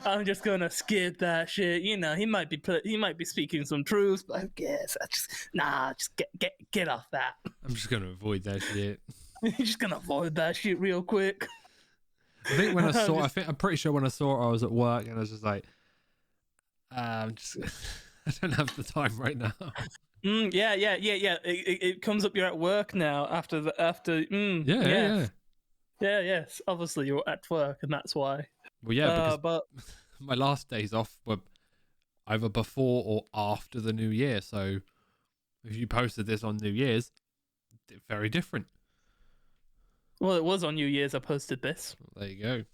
I'm just gonna skip that shit. You know, he might be speaking some truths, but I guess just get off that. I'm just gonna avoid that shit. You're just gonna avoid that shit real quick. I think when I'm pretty sure when I saw it, I was at work and I was just like, I don't have the time right now. Yeah. It comes up. You're at work now. Yes. Obviously, you're at work, and that's why. Well, yeah, because my last days off were either before or after the New Year. So if you posted this on New Year's, very different. Well, it was on New Year's I posted this. There you go.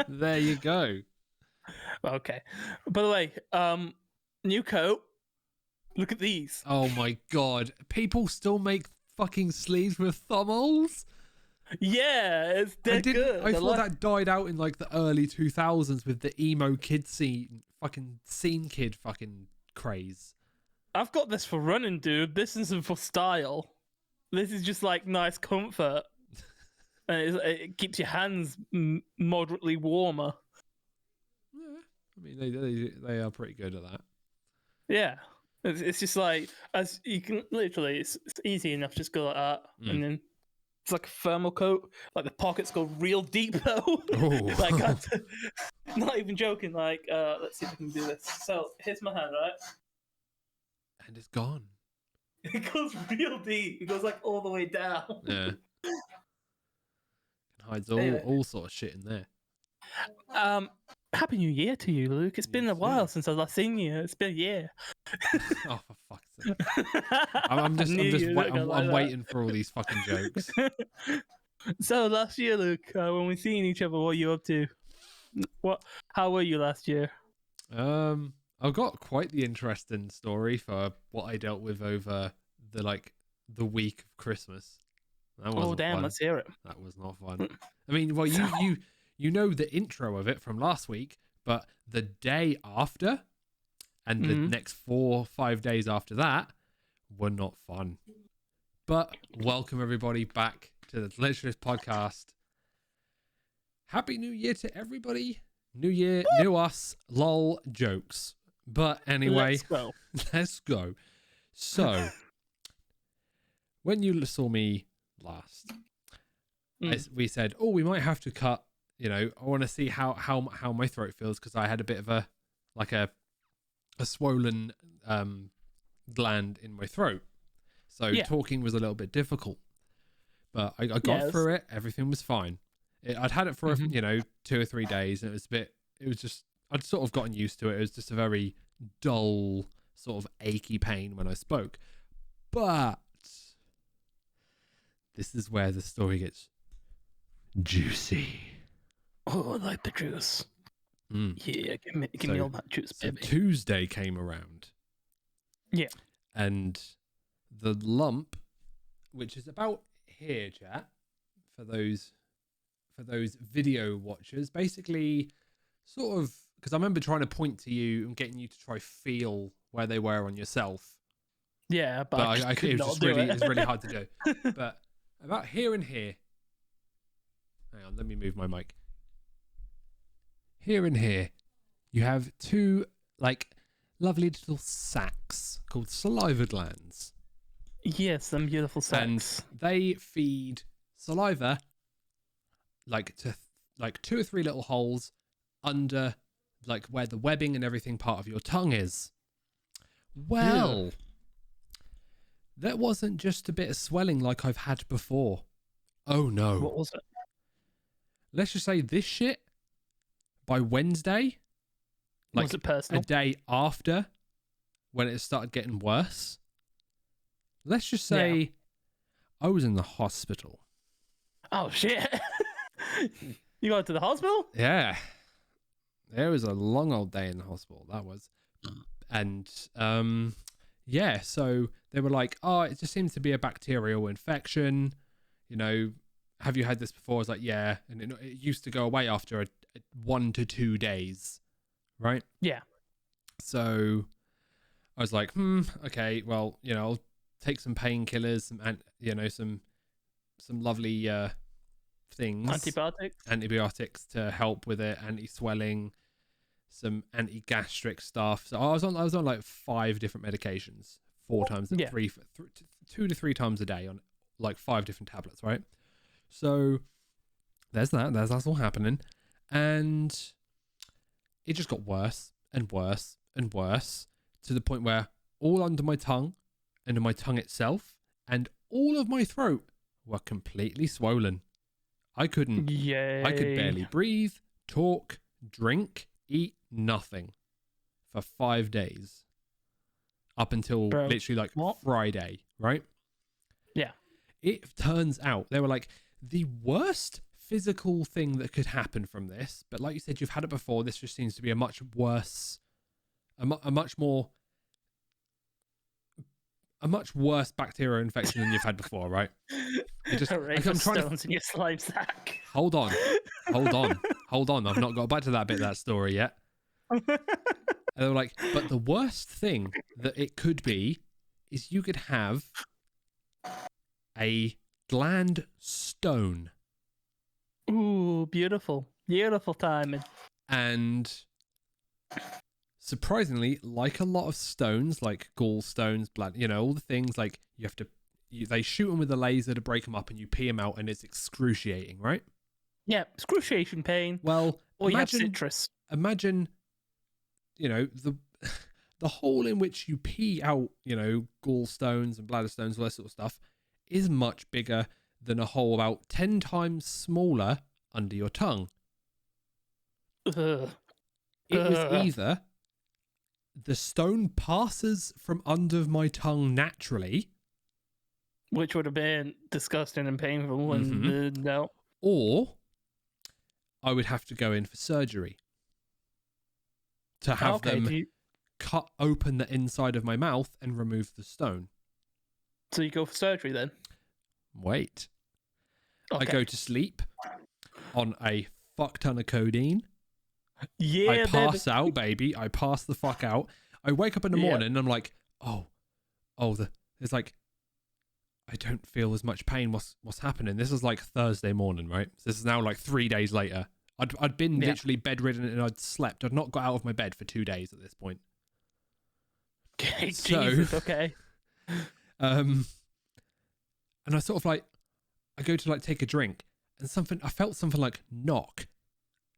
There you go. Okay. By the way, new coat. Look at these. Oh my god. People still make fucking sleeves with thumb holes? Yeah, it's dead good. I thought that died out in like the early 2000s with the emo kid scene kid fucking craze. I've got this for running, dude. This isn't for style. This is just like nice comfort. And it keeps your hands moderately warmer. Yeah, I mean they are pretty good at that. Yeah, it's just like as you can literally, it's easy enough. Just go like that, and then it's like a thermal coat. Like the pockets go real deep though. Like not even joking. Like let's see if I can do this. So here's my hand, right? And it's gone. It goes real deep. It goes like all the way down. Yeah. Hides all sort of shit in there. Happy New Year to you, Luke. It's been a while since I've last seen you. It's been a year. Oh, for fuck's sake! I'm waiting for all these fucking jokes. So last year, Luke, when we seen each other, what were you up to? How were you last year? I've got quite the interesting story for what I dealt with over the week of Christmas. Oh damn! Let's hear it. That was not fun. I mean, well, you know the intro of it from last week, but the day after and the next 4 or 5 days after that were not fun. But welcome everybody back to the Delicious Podcast. Happy New Year to everybody. New year, new us, lol, jokes. But anyway, let's go. So, when you saw me last, we said, oh, we might have to cut, you know, I want to see how my throat feels, because I had a bit of a swollen gland in my throat. So talking was a little bit difficult. But I got through it. Everything was fine. I'd had it for 2 or 3 days, and I'd sort of gotten used to it. It was just a very dull, sort of achy pain when I spoke. But this is where the story gets juicy. Oh, I like the juice. Yeah, give me all that juice, baby. So Tuesday came around. Yeah. And the lump, which is about here, chat, for those video watchers, basically sort of, because I remember trying to point to you and getting you to try feel where they were on yourself. Yeah, but it was really hard to do. But about here and here. Hang on, let me move my mic. Here and here, you have 2 lovely little sacs called saliva glands. Yes, some beautiful sacs. And they feed saliva to 2 or 3 little holes under where the webbing and everything part of your tongue is. Well, that wasn't just a bit of swelling like I've had before. Oh no. What was it? Let's just say this shit, by Wednesday, was it personal? A day after, when it started getting worse, let's just say I was in the hospital. Oh shit. You got to the hospital? Yeah. It was a long old day in the hospital, that was. And so they were like, oh, it just seems to be a bacterial infection. You know, have you had this before? I was like, yeah. And it used to go away after 1 to 2 days, right? Yeah. So I was like, okay, well, I'll take some painkillers, some lovely things. Antibiotics to help with it, anti-swelling, some anti-gastric stuff. So I was on like 5 different medications, 4 times, 2 to 3 times a day on like 5 different tablets, right? So there's that's all happening, and it just got worse and worse and worse to the point where all under my tongue itself and all of my throat were completely swollen. I could barely breathe, talk, drink, eat, nothing for 5 days up until literally like Friday, right? Yeah. It turns out they were like the worst physical thing that could happen from this, but like you said, you've had it before. This just seems to be a much worse, a much worse bacterial infection than you've had before, right? I'm trying stones in your slime sack. Hold on. I've not got back to that bit of that story yet. And they were like, but the worst thing that it could be is you could have a gland stone. Ooh, beautiful timing. And surprisingly, like a lot of stones, like gallstones, blood, all the things, like they shoot them with a laser to break them up, and you pee them out, and it's excruciating, right? Yeah, excruciating pain. Well, or you have citrus. Imagine, the hole in which you pee out, gallstones and bladder stones, all that sort of stuff, is much bigger than a hole about 10 times smaller under your tongue. Ugh. It was either the stone passes from under my tongue naturally, which would have been disgusting and painful, and no. Or I would have to go in for surgery to have them cut open the inside of my mouth and remove the stone. So you go for surgery then? Wait. Okay. I go to sleep on a fuck ton of codeine. Yeah, I pass out, baby. I pass the fuck out. I wake up in the morning and I'm like, it's like, I don't feel as much pain. What's happening? This is like Thursday morning, right? So this is now like 3 days later. I'd been literally bedridden and I'd slept. I'd not got out of my bed for 2 days at this point. Okay, Jesus, okay. And I sort of like, I go to like take a drink, and I felt something like knock,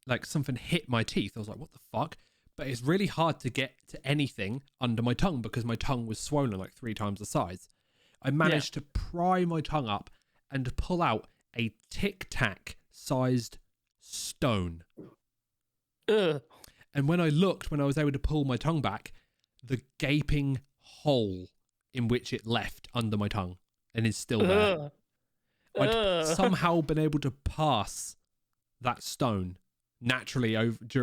like something hit my teeth. I was like, what the fuck? But it's really hard to get to anything under my tongue because my tongue was swollen like 3 times the size. I managed to pry my tongue up and pull out a Tic Tac sized stone. Ugh. And when I was able to pull my tongue back, the gaping hole in which it left under my tongue and is still there. I'd somehow been able to pass that stone naturally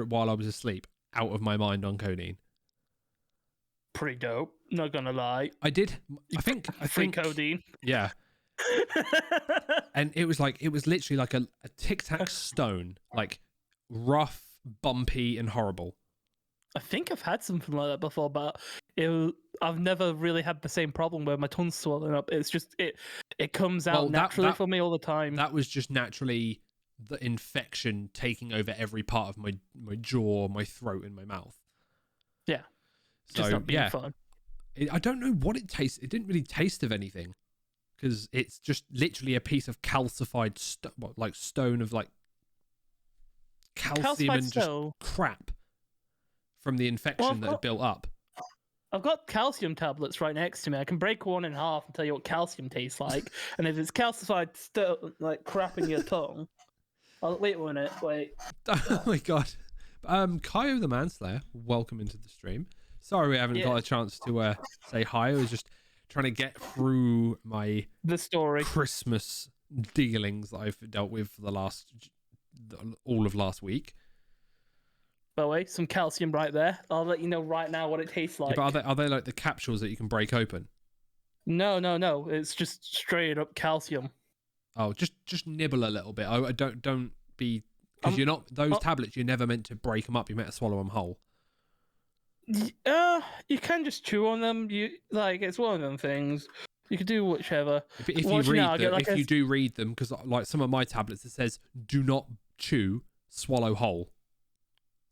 while I was asleep out of my mind on codeine. Pretty dope, not gonna lie. I think codeine. Yeah. And it was literally like a Tic Tac stone, like rough, bumpy, and horrible. I think I've had something like that before, but I've never really had the same problem where my tongue's swollen up. It's just it comes out naturally for me all the time. That was just naturally the infection taking over every part of my jaw, my throat, and my mouth. Yeah. So, just not being fun. I don't know what it tastes. It didn't really taste of anything because it's just literally a piece of calcified stone of like calcium and just crap from the infection that had built up. I've got calcium tablets right next to me. I can break one in half and tell you what calcium tastes like. And if it's calcified like crap in your tongue, wait a minute. Oh my god. Kyo the Manslayer, welcome into the stream. Sorry we haven't got a chance to say hi. I was just trying to get through the story Christmas dealings that I've dealt with for all of last week. By the way, some calcium right there. I'll let you know right now what it tastes like. Yeah, but are they like the capsules that you can break open? No. It's just straight up calcium. Oh, just nibble a little bit. I don't be, because you're not those tablets. You're never meant to break them up. You're meant to swallow them whole. You can just chew on them. It's one of them things. You could do whichever. If you read them, if you do read them, because like some of my tablets, it says do not chew, swallow whole.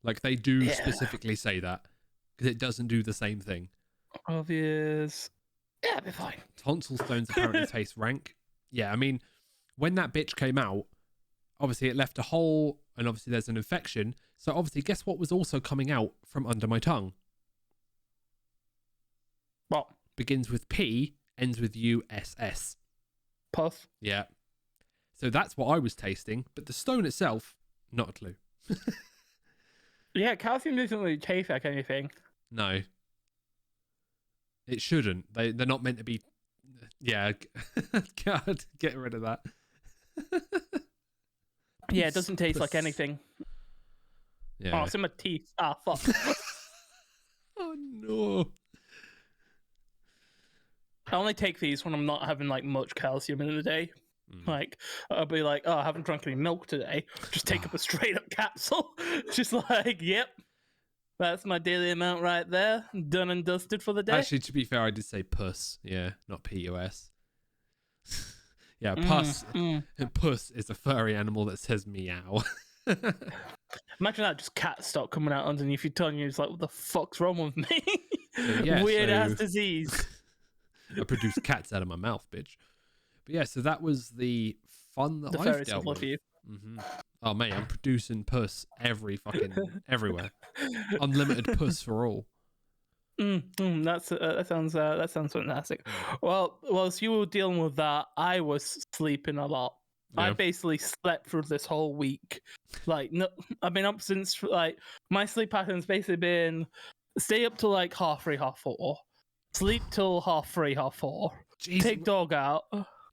Like they do specifically say that because it doesn't do the same thing. Obvious. Yeah, it'll be fine. Tonsil stones apparently taste rank. Yeah, I mean, when that bitch came out, obviously it left a hole, and obviously there's an infection. So obviously, guess what was also coming out from under my tongue? What? Begins with P, ends with USS. Puff. Yeah. So that's what I was tasting, but the stone itself, not a clue. Yeah, calcium doesn't really taste like anything. No. It shouldn't. They're not meant to be. Yeah. God, get rid of that. Yeah, it doesn't taste like anything. Yeah. Oh, it's in my teeth. Ah, fuck. Oh, no. I only take these when I'm not having like much calcium in a day. Like I'll be like, oh, I haven't drunk any milk today. Just take up a straight up capsule. Just like, yep, that's my daily amount right there. Done and dusted for the day. Actually, to be fair, I did say puss. Yeah, not PUS. Yeah, puss. Puss is a furry animal that says meow. Imagine that, just cat stock coming out underneath your tongue. You're just like, what the fuck's wrong with me? Yeah, Weird ass disease. I produce cats out of my mouth, bitch. But yeah, so that was the fun that I've dealt with. You. Oh mate, I'm producing puss everywhere. Unlimited puss for all. That sounds fantastic. Well, whilst you were dealing with that, I was sleeping a lot. Yeah. I basically slept through this whole week. Like, no, I've been up since like my sleep pattern's basically been stay up till like 3:30, 4:30, sleep till 3:30, 4:30, Jeez, take dog out.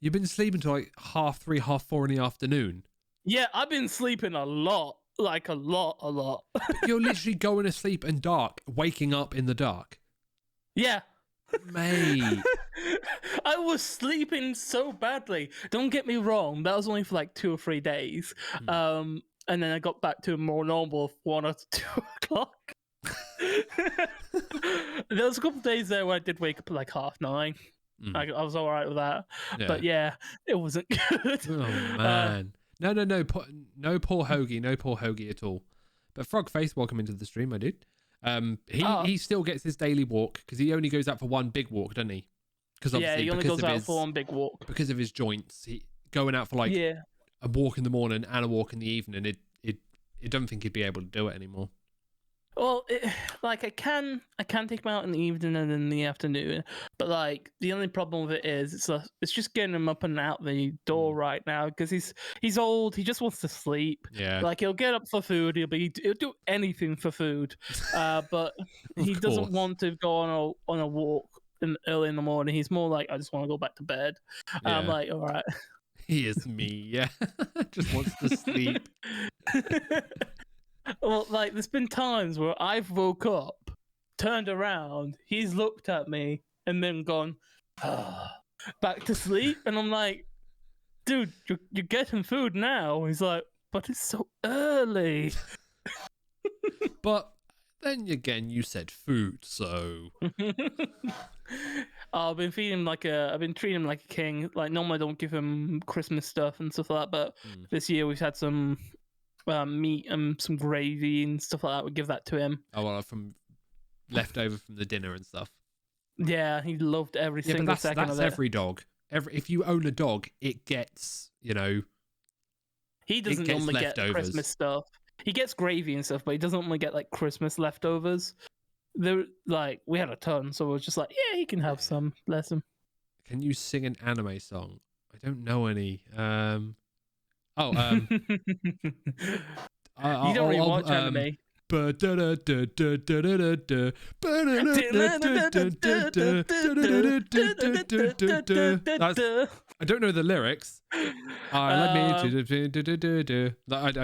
You've been sleeping till like 3:30, 4:30 in the afternoon. Yeah, I've been sleeping a lot. Like a lot. But you're literally going to sleep in dark, waking up in the dark. Yeah. Mate. I was sleeping so badly. Don't get me wrong, that was only for like 2 or 3 days. And then I got back to a more normal 1 or 2 o'clock. There was a couple of days there where I did wake up at like 9:30. I was all right with that. Yeah. But yeah, it wasn't good. Oh, man. No poor Hoagie at all. But Frogface, welcome into the stream, my dude. He still gets his daily walk because he only goes out for one big walk, doesn't he? Yeah, he only goes out for one big walk because of his joints. He going out for like a walk in the morning and a walk in the evening. I don't think he'd be able to do it anymore. Well, like I can take him out in the evening and in the afternoon, but like the only problem with it is it's just getting him up and out the door right now because he's old. He just wants to sleep. Yeah, like he'll get up for food. He'll do anything for food, but he doesn't want to go on a walk early in the morning. He's more like, I just want to go back to bed. Yeah. I'm like, all right. He is me. Yeah, just wants to sleep. Well, like, there's been times where I've woke up, turned around, he's looked at me, and then gone, back to sleep. And I'm like, dude, you're getting food now. He's like, but it's so early. But then again, you said food, so... I've been treating him like a king. Like, normally I don't give him Christmas stuff and stuff like that, but this year we've had some... meat and some gravy and stuff like that. Would give that to him. Oh, well, from leftover from the dinner and stuff. Yeah, he loved every single second of it. That's every dog. If you own a dog, it gets, he doesn't normally get Christmas stuff. He gets gravy and stuff, but he doesn't normally get like Christmas leftovers. They're like, we had a ton, so we're just like, yeah, he can have some. Bless him. Can you sing an anime song? I don't know any. You don't really watch anime. I don't know the lyrics. I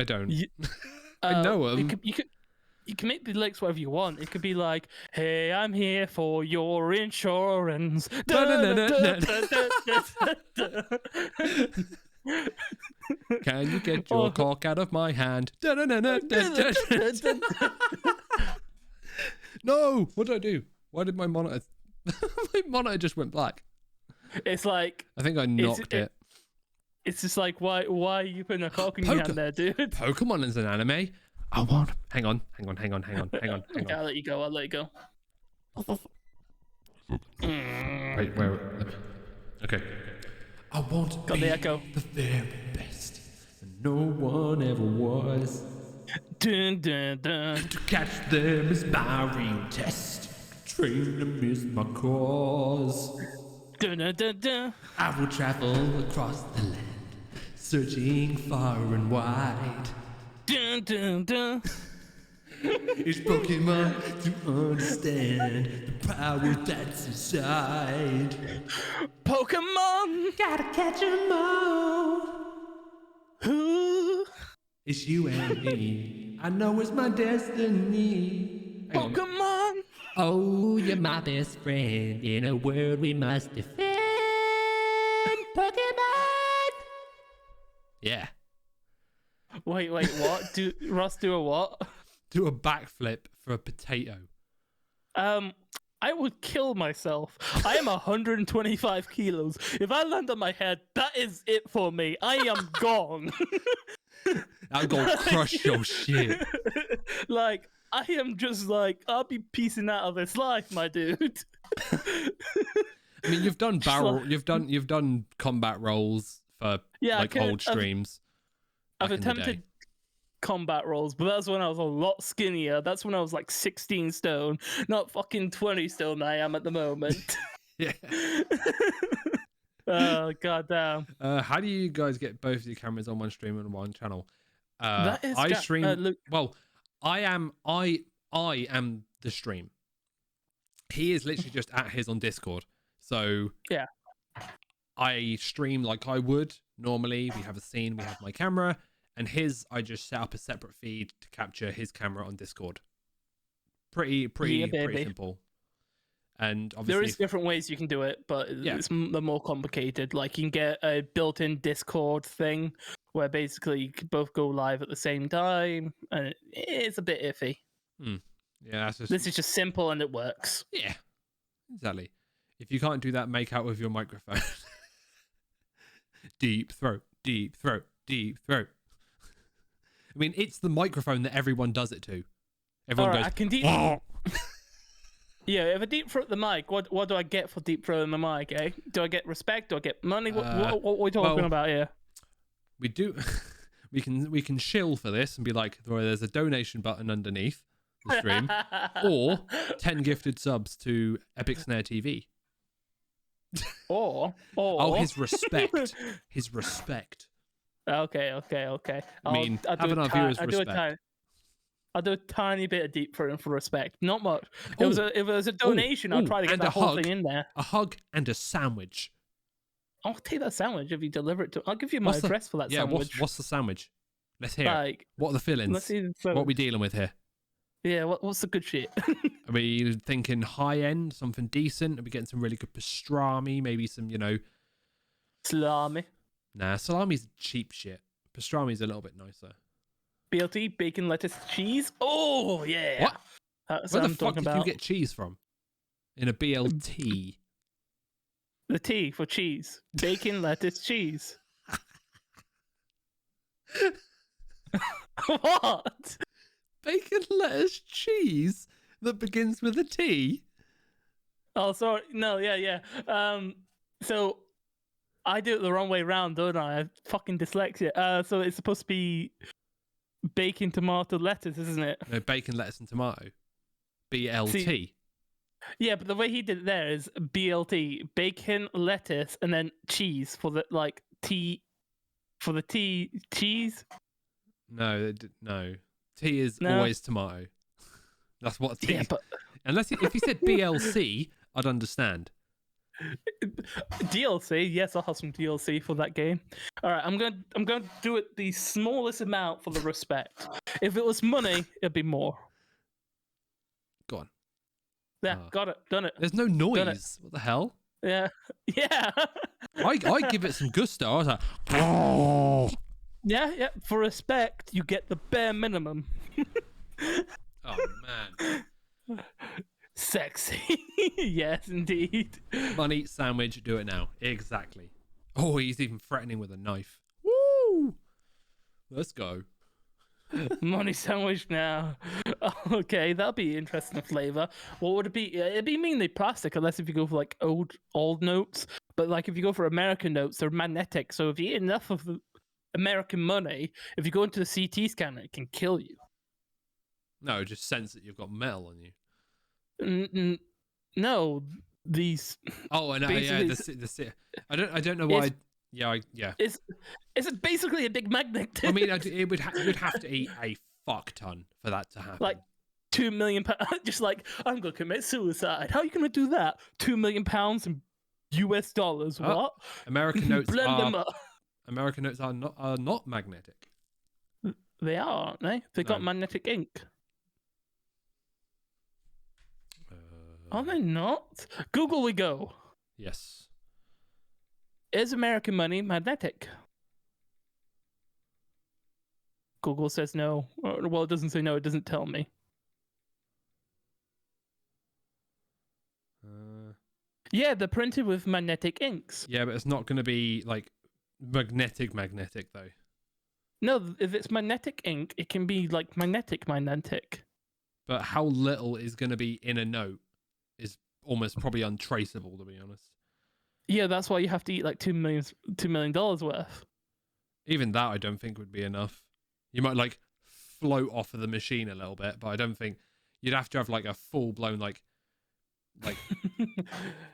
don't. I know them. You can make the lyrics whatever you want. It could be like, "Hey, I'm here for your insurance." Can you get your cock out of my hand? No! What did I do? Why did my monitor... my monitor just went black. It's like I think I knocked it. It's just like, why are you putting a cock in your hand there, dude? Pokemon is an anime. I want. Hang on. Okay, I'll let you go. Wait, where? Okay. I want to Got be the echo. the very best, and no one ever was. Dun, dun, dun. To catch them is my real test. To train them is my cause. Dun, dun, dun, dun. I will travel across the land, searching far and wide. Dun, dun, dun. It's Pokemon to understand the power that's inside. Pokemon! Gotta catch 'em all. Ooh. It's you and me. I know it's my destiny. Hang on. Pokemon! Oh, you're my best friend in a world we must defend. Pokemon! Yeah. Wait, what? Ross do a what? Do a backflip for a potato. I would kill myself. I am 125 kilos. If I land on my head, that is it for me. I am gone. I'm gonna crush your shit. Like, I am just like, I'll be piecing out of this life, my dude. I mean, you've done you've done combat roles for old streams. I've attempted combat roles, but that's when I was a lot skinnier. That's when I was like 16 stone, not fucking 20 stone I am at the moment. Yeah. Oh, goddamn. How do you guys get both of your cameras on one stream and one channel? I stream. Well, I am the stream. He is literally just at his on Discord. So yeah, I stream like I would normally. We have a scene. We have my camera, and his. I just set up a separate feed to capture his camera on Discord. Pretty simple. And obviously, there is different ways you can do it, but it's the more complicated. Like, you can get a built-in Discord thing where basically you can both go live at the same time, and it's a bit iffy. Yeah, this is just simple and it works. Yeah, exactly. If you can't do that, make out with your microphone. Deep throat, deep throat, deep throat. I mean, it's the microphone that everyone does it to. Everyone goes, I can deep. Yeah, if I deep throat the mic, what do I get for deep throating the mic, eh? Do I get respect? Do I get money? What are we talking about here? We do. we can shill for this and be like, there's a donation button underneath the stream, or 10 gifted subs to Epic Snare TV. or his respect. His respect. Okay. I mean, having our viewers respect. I'll do a tiny bit of deep throating for respect. Not much. If it was a donation, I'll try to get that whole thing in there. A hug and a sandwich. I'll take that sandwich if you deliver it to. I'll give you my address for that sandwich. What's the sandwich? Let's hear it. What are the fillings? What are we dealing with here? Yeah, what's the good shit? Are we thinking high end, something decent? Are we getting some really good pastrami? Maybe some, salami. Nah, salami's cheap shit. Pastrami's a little bit nicer. BLT, bacon, lettuce, cheese. Oh yeah. What? That's Where what the fuck did you get cheese from? In a BLT. The T for cheese. Bacon, lettuce, cheese. What? Bacon, lettuce, cheese that begins with a T? Oh, sorry. No, yeah. So I do it the wrong way round, don't I? I fucking dyslexia. So it's supposed to be bacon, tomato, lettuce, isn't it? No, bacon, lettuce, and tomato. BLT. Yeah, but the way he did it there is BLT, bacon, lettuce, and then cheese for the T. For the T, cheese. No. T is always tomato. That's what T. Yeah, but if he said BLC, I'd understand. DLC, yes, I'll have some DLC for that game. All right, I'm gonna do it the smallest amount for the respect. If it was money, it'd be more. Go on. Yeah, got it, done it. There's no noise. What the hell? Yeah. I give it some gusto. I was like, oh. Yeah. For respect, you get the bare minimum. Oh man. Sexy. Yes, indeed. Money sandwich, do it now. Exactly. Oh, he's even threatening with a knife. Woo! Let's go. Money sandwich now. Okay, that'll be interesting flavor. What would it be? It'd be mainly plastic, unless if you go for like old notes. But like if you go for American notes, they're magnetic. So if you eat enough of the American money, if you go into the CT scanner, it can kill you. No, just sense that you've got metal on you. No, these. Oh, and yeah, I don't know why. Yeah. It's basically a big magnet. I mean, you'd have to eat a fuck ton for that to happen. Like £2 million. Just like I'm gonna commit suicide. How are you gonna do that? £2 million in US dollars. Oh, What? American notes Blend them up. American notes are not magnetic. They are, aren't they? They got magnetic ink. Are they not? Google we go. Yes. Is American money magnetic? Google says no. Well, it doesn't say no. It doesn't tell me. Yeah, they're printed with magnetic inks. Yeah, but it's not going to be like magnetic though. No, if it's magnetic ink, it can be like magnetic. But how little is going to be in a note is almost probably untraceable, to be honest. Yeah, that's why you have to eat like $2 million worth. Even that, I don't think would be enough. You might like float off of the machine a little bit, but I don't think you'd have to have like a full blown like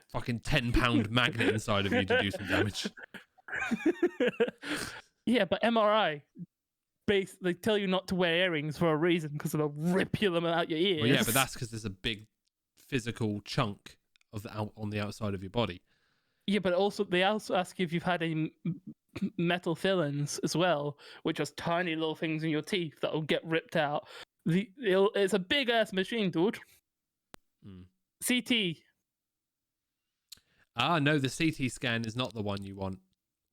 fucking 10-pound magnet inside of you to do some damage. Yeah, but MRI, they tell you not to wear earrings for a reason because they'll rip them out your ears. Well, yeah, but that's because there's a big physical chunk of on the outside of your body. Yeah, but also they also ask you if you've had any metal fillings as well, which are tiny little things in your teeth that will get ripped out. It's a big ass machine, dude. CT. Ah, no, the CT scan is not the one you want.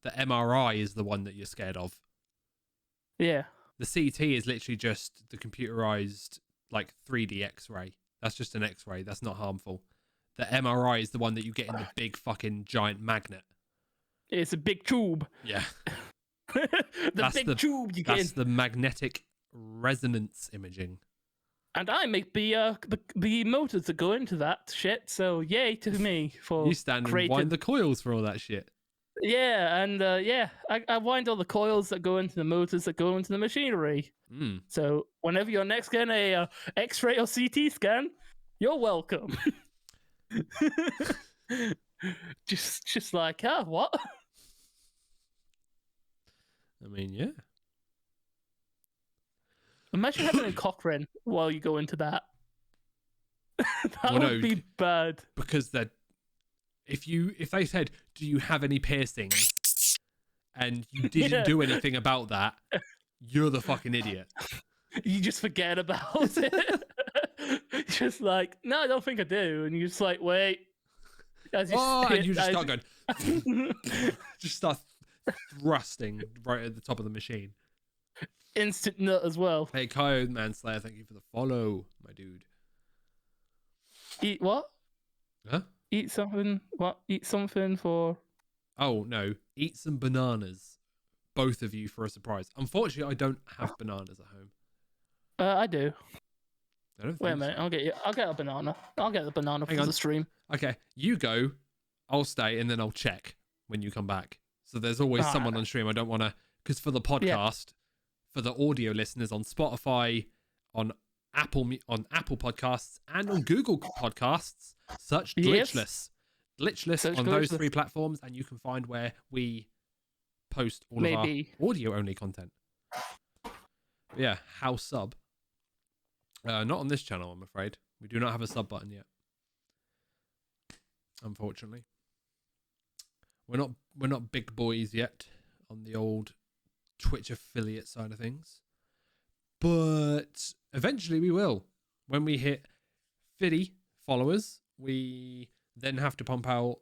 The MRI is the one that you're scared of. Yeah. The CT is literally just the computerized like 3D X-ray. That's just an X-ray. That's not harmful. The MRI is the one that you get in the big fucking giant magnet. It's a big tube. Yeah. Tube you get. That's the magnetic resonance imaging. And I make the motors that go into that shit, so yay to me for you stand and wind the coils for all that shit. Yeah, and I wind all the coils that go into the motors that go into the machinery. So whenever you're next getting a X-ray or CT scan, you're welcome. just like, what? I mean, yeah. Imagine having a Cochrane while you go into that. That would be bad. Because if they said, "Do you have any piercings?" and you didn't do anything about that, you're the fucking idiot. You just forget about it. Just like, no, I don't think I do, and you just like, wait. And you just start going, just start thrusting right at the top of the machine. Instant nut as well. Hey, Coyote Manslayer, thank you for the follow, my dude. Eat what? Huh? Eat something. What? Eat something for. Oh no! Eat some bananas, both of you, for a surprise. Unfortunately, I don't have bananas at home. I do. I don't think Wait a minute. so. I'll get a banana. I'll get the banana for the stream. Okay, you go. I'll stay, and then I'll check when you come back. So there's always someone on stream. I don't want to, because for the podcast, for the audio listeners on Spotify, on Apple Podcasts, and on Google Podcasts, search Glitchless. Glitchless on those 3 platforms, and you can find where we post all of our audio-only content. But yeah, house sub. Not on this channel, I'm afraid. We do not have a sub button yet. Unfortunately. We're not big boys yet on the old Twitch affiliate side of things. But eventually we will. When we hit 50 followers, we then have to pump out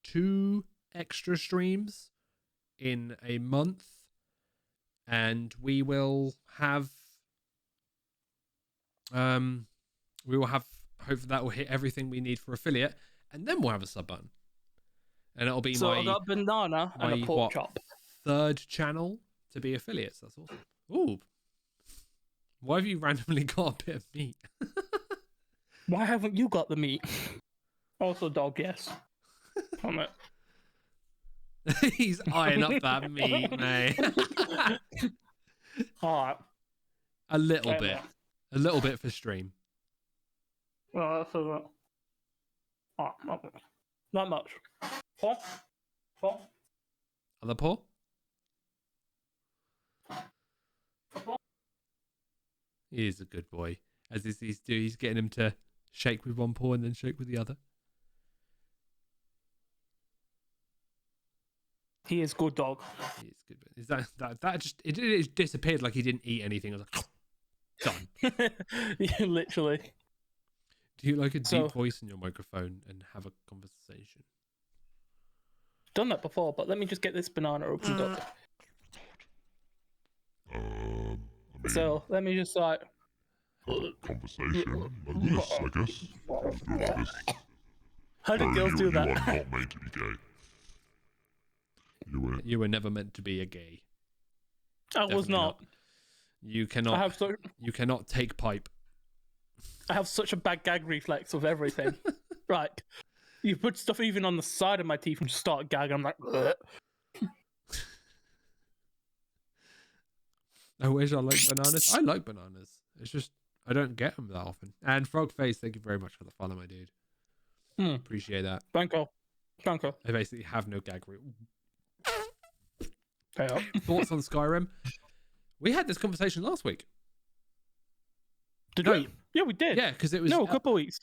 2 extra streams in a month. And we will have hopefully that will hit everything we need for affiliate, and then we'll have a sub button. And it'll be I got a banana and a pork chop. 3rd channel to be affiliates. That's awesome. Ooh. Why have you randomly got a bit of meat? Why haven't you got the meat? Also, dog, yes. Damn it. He's eyeing up that meat, mate. Alright. A little bit. A little bit for stream. Well, that's a... not much. Four? Other paw? He is a good boy. As he's getting him to shake with one paw and then shake with the other. He is good dog. He is good. Is that just it disappeared like he didn't eat anything. I was like, done. Yeah, literally. Do you like a deep voice in your microphone and have a conversation? Done that before, but let me just get this banana opened up. So let me just like have a conversation like this, I guess. Like this. How do girls do that? You are not made to be gay. You were never meant to be a gay. I was not. You cannot. You cannot take pipe. I have such a bad gag reflex of everything. Right. You put stuff even on the side of my teeth and just start gagging. I'm like, ugh. I wish I liked bananas. I like bananas. It's just I don't get them that often. And Frogface, thank you very much for the follow, my dude. Appreciate that. Thank you. I basically have no gag rule. Thoughts on Skyrim? We had this conversation last week. Did we? Yeah, we did. Yeah, because it was a couple of weeks.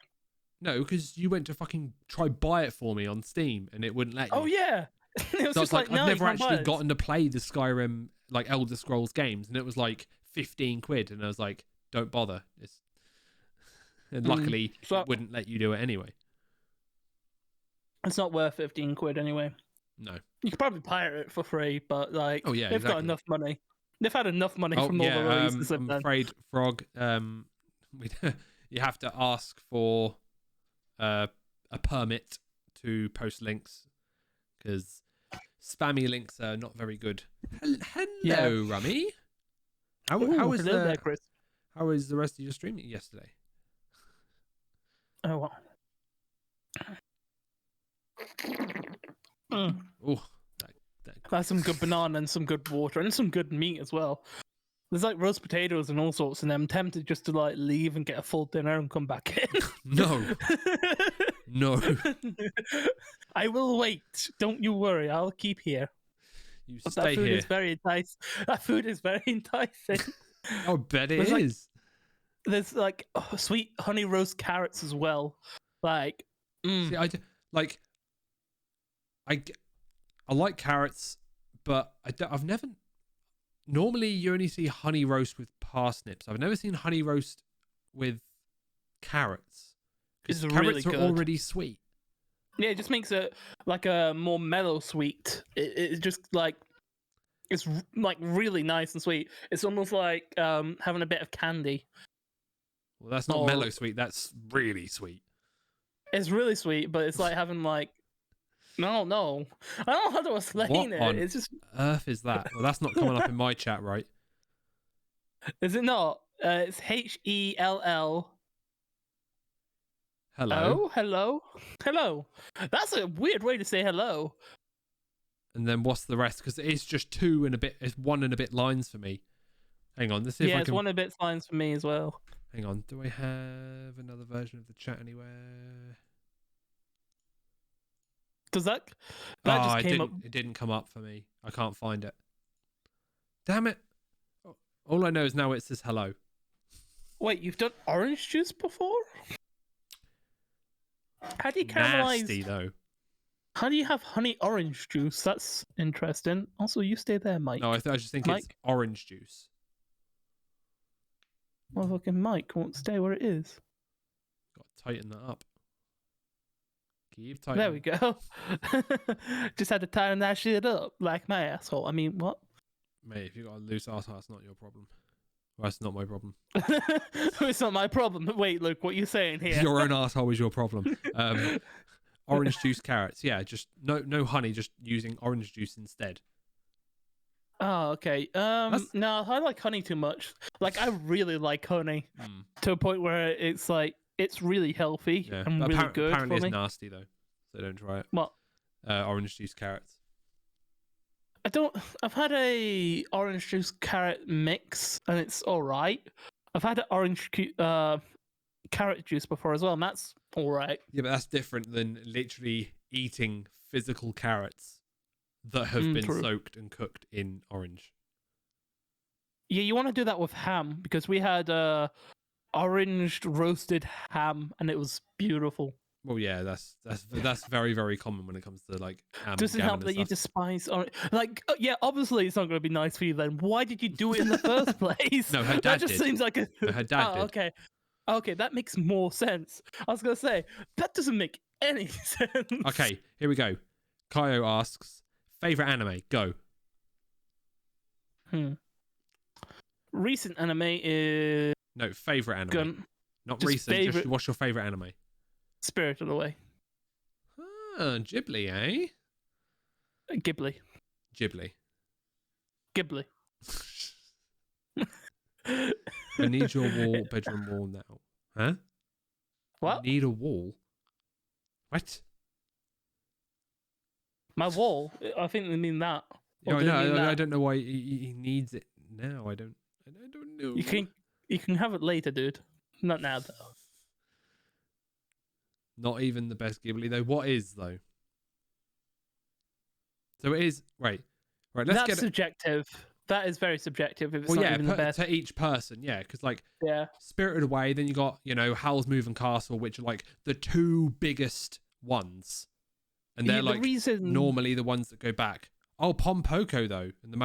No, because you went to fucking try buy it for me on Steam and it wouldn't let you. Oh yeah. It was so just I've no, never actually gotten to play the Skyrim like Elder Scrolls games, and it was like 15 quid, and I was like, don't bother. And luckily it wouldn't let you do it anyway. It's not worth 15 quid anyway. No. You could probably pirate it for free, but like, they've got enough money. They've had enough money from all the releases. I'm afraid, Frog, you have to ask for a permit to post links because spammy links are not very good. Hello, Rummy. How was how was the rest of your streaming yesterday? Oh well. Oh, that's some good banana and some good water and some good meat as well. There's like roast potatoes and all sorts, and I'm tempted just to like leave and get a full dinner and come back in. No. I will wait. Don't you worry. I'll keep here. You but stay that food here. Is very enticing. That food is very enticing. I bet it is. There's like sweet honey roast carrots as well. Like, See, I like carrots, but I've never. Normally, you only see honey roast with parsnips. I've never seen honey roast with carrots because carrots are already sweet. Yeah, it just makes it like a more mellow sweet. It's just like it's like really nice and sweet. It's almost like having a bit of candy. Well, that's not mellow sweet. That's really sweet. It's really sweet, but it's like having like. No. I don't know how to explain it. It's just earth is that? Well, that's not coming up in my chat, right? Is it not? It's HELL. Hello. Oh, hello. That's a weird way to say hello. And then what's the rest? Because it's just two and a bit. It's one and a bit lines for me. Hang on. Let's see if I can. It's one and a bit lines for me as well. Hang on. Do I have another version of the chat anywhere? Does that just came up? It didn't come up for me. I can't find it. Damn it! All I know is now it says hello. Wait, you've done orange juice before? How do you caramelize? Nasty though. How do you have honey orange juice? That's interesting. Also, you stay there, Mike. No, I just think it's orange juice. Motherfucking Mike won't stay where it is. Got to tighten that up. Keep tightening. There we go. Just had to tighten that shit up like my asshole. I mean, what? Mate, if you got a loose asshole, that's not your problem. Well, that's not my problem. It's not my problem. Wait, look, what are you saying here? Your own asshole is your problem. Orange juice carrots. Yeah, just no honey, just using orange juice instead. Oh, okay. No, I like honey too much. Like, I really like honey to a point where it's like it's really healthy and really good. Apparently, for me. it's nasty though, so don't try it. What? Orange juice carrots. I've had a orange juice carrot mix, and it's all right. I've had an orange carrot juice before as well, and that's all right. Yeah, but that's different than literally eating physical carrots that have been soaked and cooked in orange. Yeah, you want to do that with ham, because we had orange roasted ham, and it was beautiful. Well, yeah, that's very, very common when it comes to like ham. Doesn't help that you despise orange. Like, yeah, obviously it's not going to be nice for you then. Why did you do it in the first place? No, her dad that just did. seems like a. No, her dad did. Okay. Okay, that makes more sense. I was going to say, that doesn't make any sense. Okay, here we go. Kaio asks, favorite anime? Go. Recent anime is... No, favorite anime. Not just recent, favorite... just what's your favorite anime? Spirited Away. Ghibli, eh? Ghibli. Ghibli. I need your bedroom wall now. Huh? What? I need a wall. What? My wall? I think they mean that. Yeah, I know. I don't know why he needs it now. I don't know. You can have it later, dude. Not now, though. Not even the best Ghibli, though. What is, though? So it is... Right. That's subjective. That is very subjective. If it's not even the best. To each person, yeah. Because, like, yeah. Spirited Away, then you got, Howl's Moving Castle, which are, like, the two biggest ones. And they're, normally the ones that go back. Oh, Pompoko, though. And the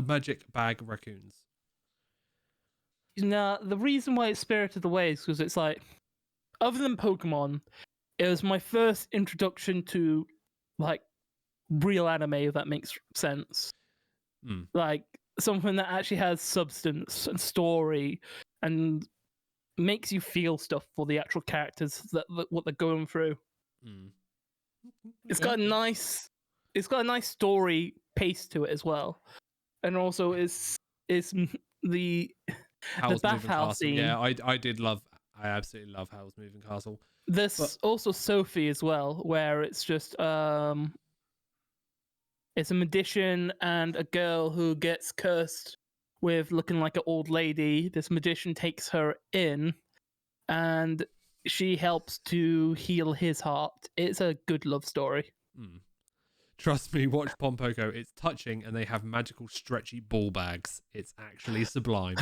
Magic Bag Raccoons. Now, the reason why it's Spirited Away is because it's like... Other than Pokemon, it was my first introduction to, like, real anime, if that makes sense. Like, something that actually has substance and story and makes you feel stuff for the actual characters, what they're going through. It's got a nice story pace to it as well. And also, it's the bathhouse scene. Yeah, I absolutely love Howl's Moving Castle. There's also Sophie as well, where it's just it's a magician and a girl who gets cursed with looking like an old lady. This magician takes her in, and she helps to heal his heart. It's a good love story. Trust me, watch Pompoko. It's touching, and they have magical stretchy ball bags. It's actually sublime.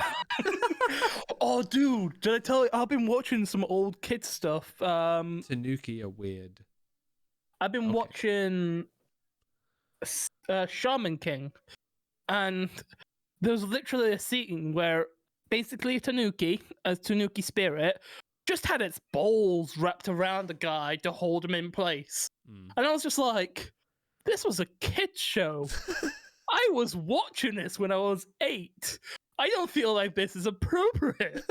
Oh, dude, did I tell you? I've been watching some old kid stuff. Tanuki are weird. I've been watching Shaman King, and there's literally a scene where basically a Tanuki spirit, just had its balls wrapped around the guy to hold him in place. And I was just like, this was a kid's show. I was watching this when I was 8. I don't feel like this is appropriate.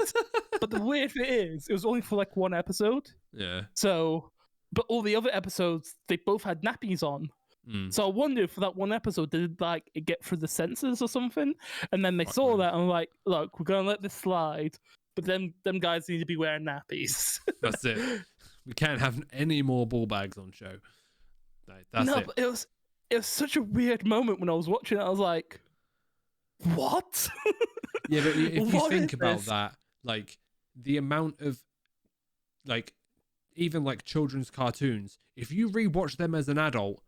But the weird thing is, it was only for like one episode. Yeah. So, but all the other episodes, they both had nappies on. So I wondered for that one episode, did it get through the censors or something? And then they saw that and like, look, we're gonna let this slide, but them guys need to be wearing nappies. That's it. We can't have any more ball bags on show. That's it. But it was such a weird moment when I was watching it. I was like, what? Yeah, but if you think about that, like the amount of like even like children's cartoons, if you rewatch them as an adult,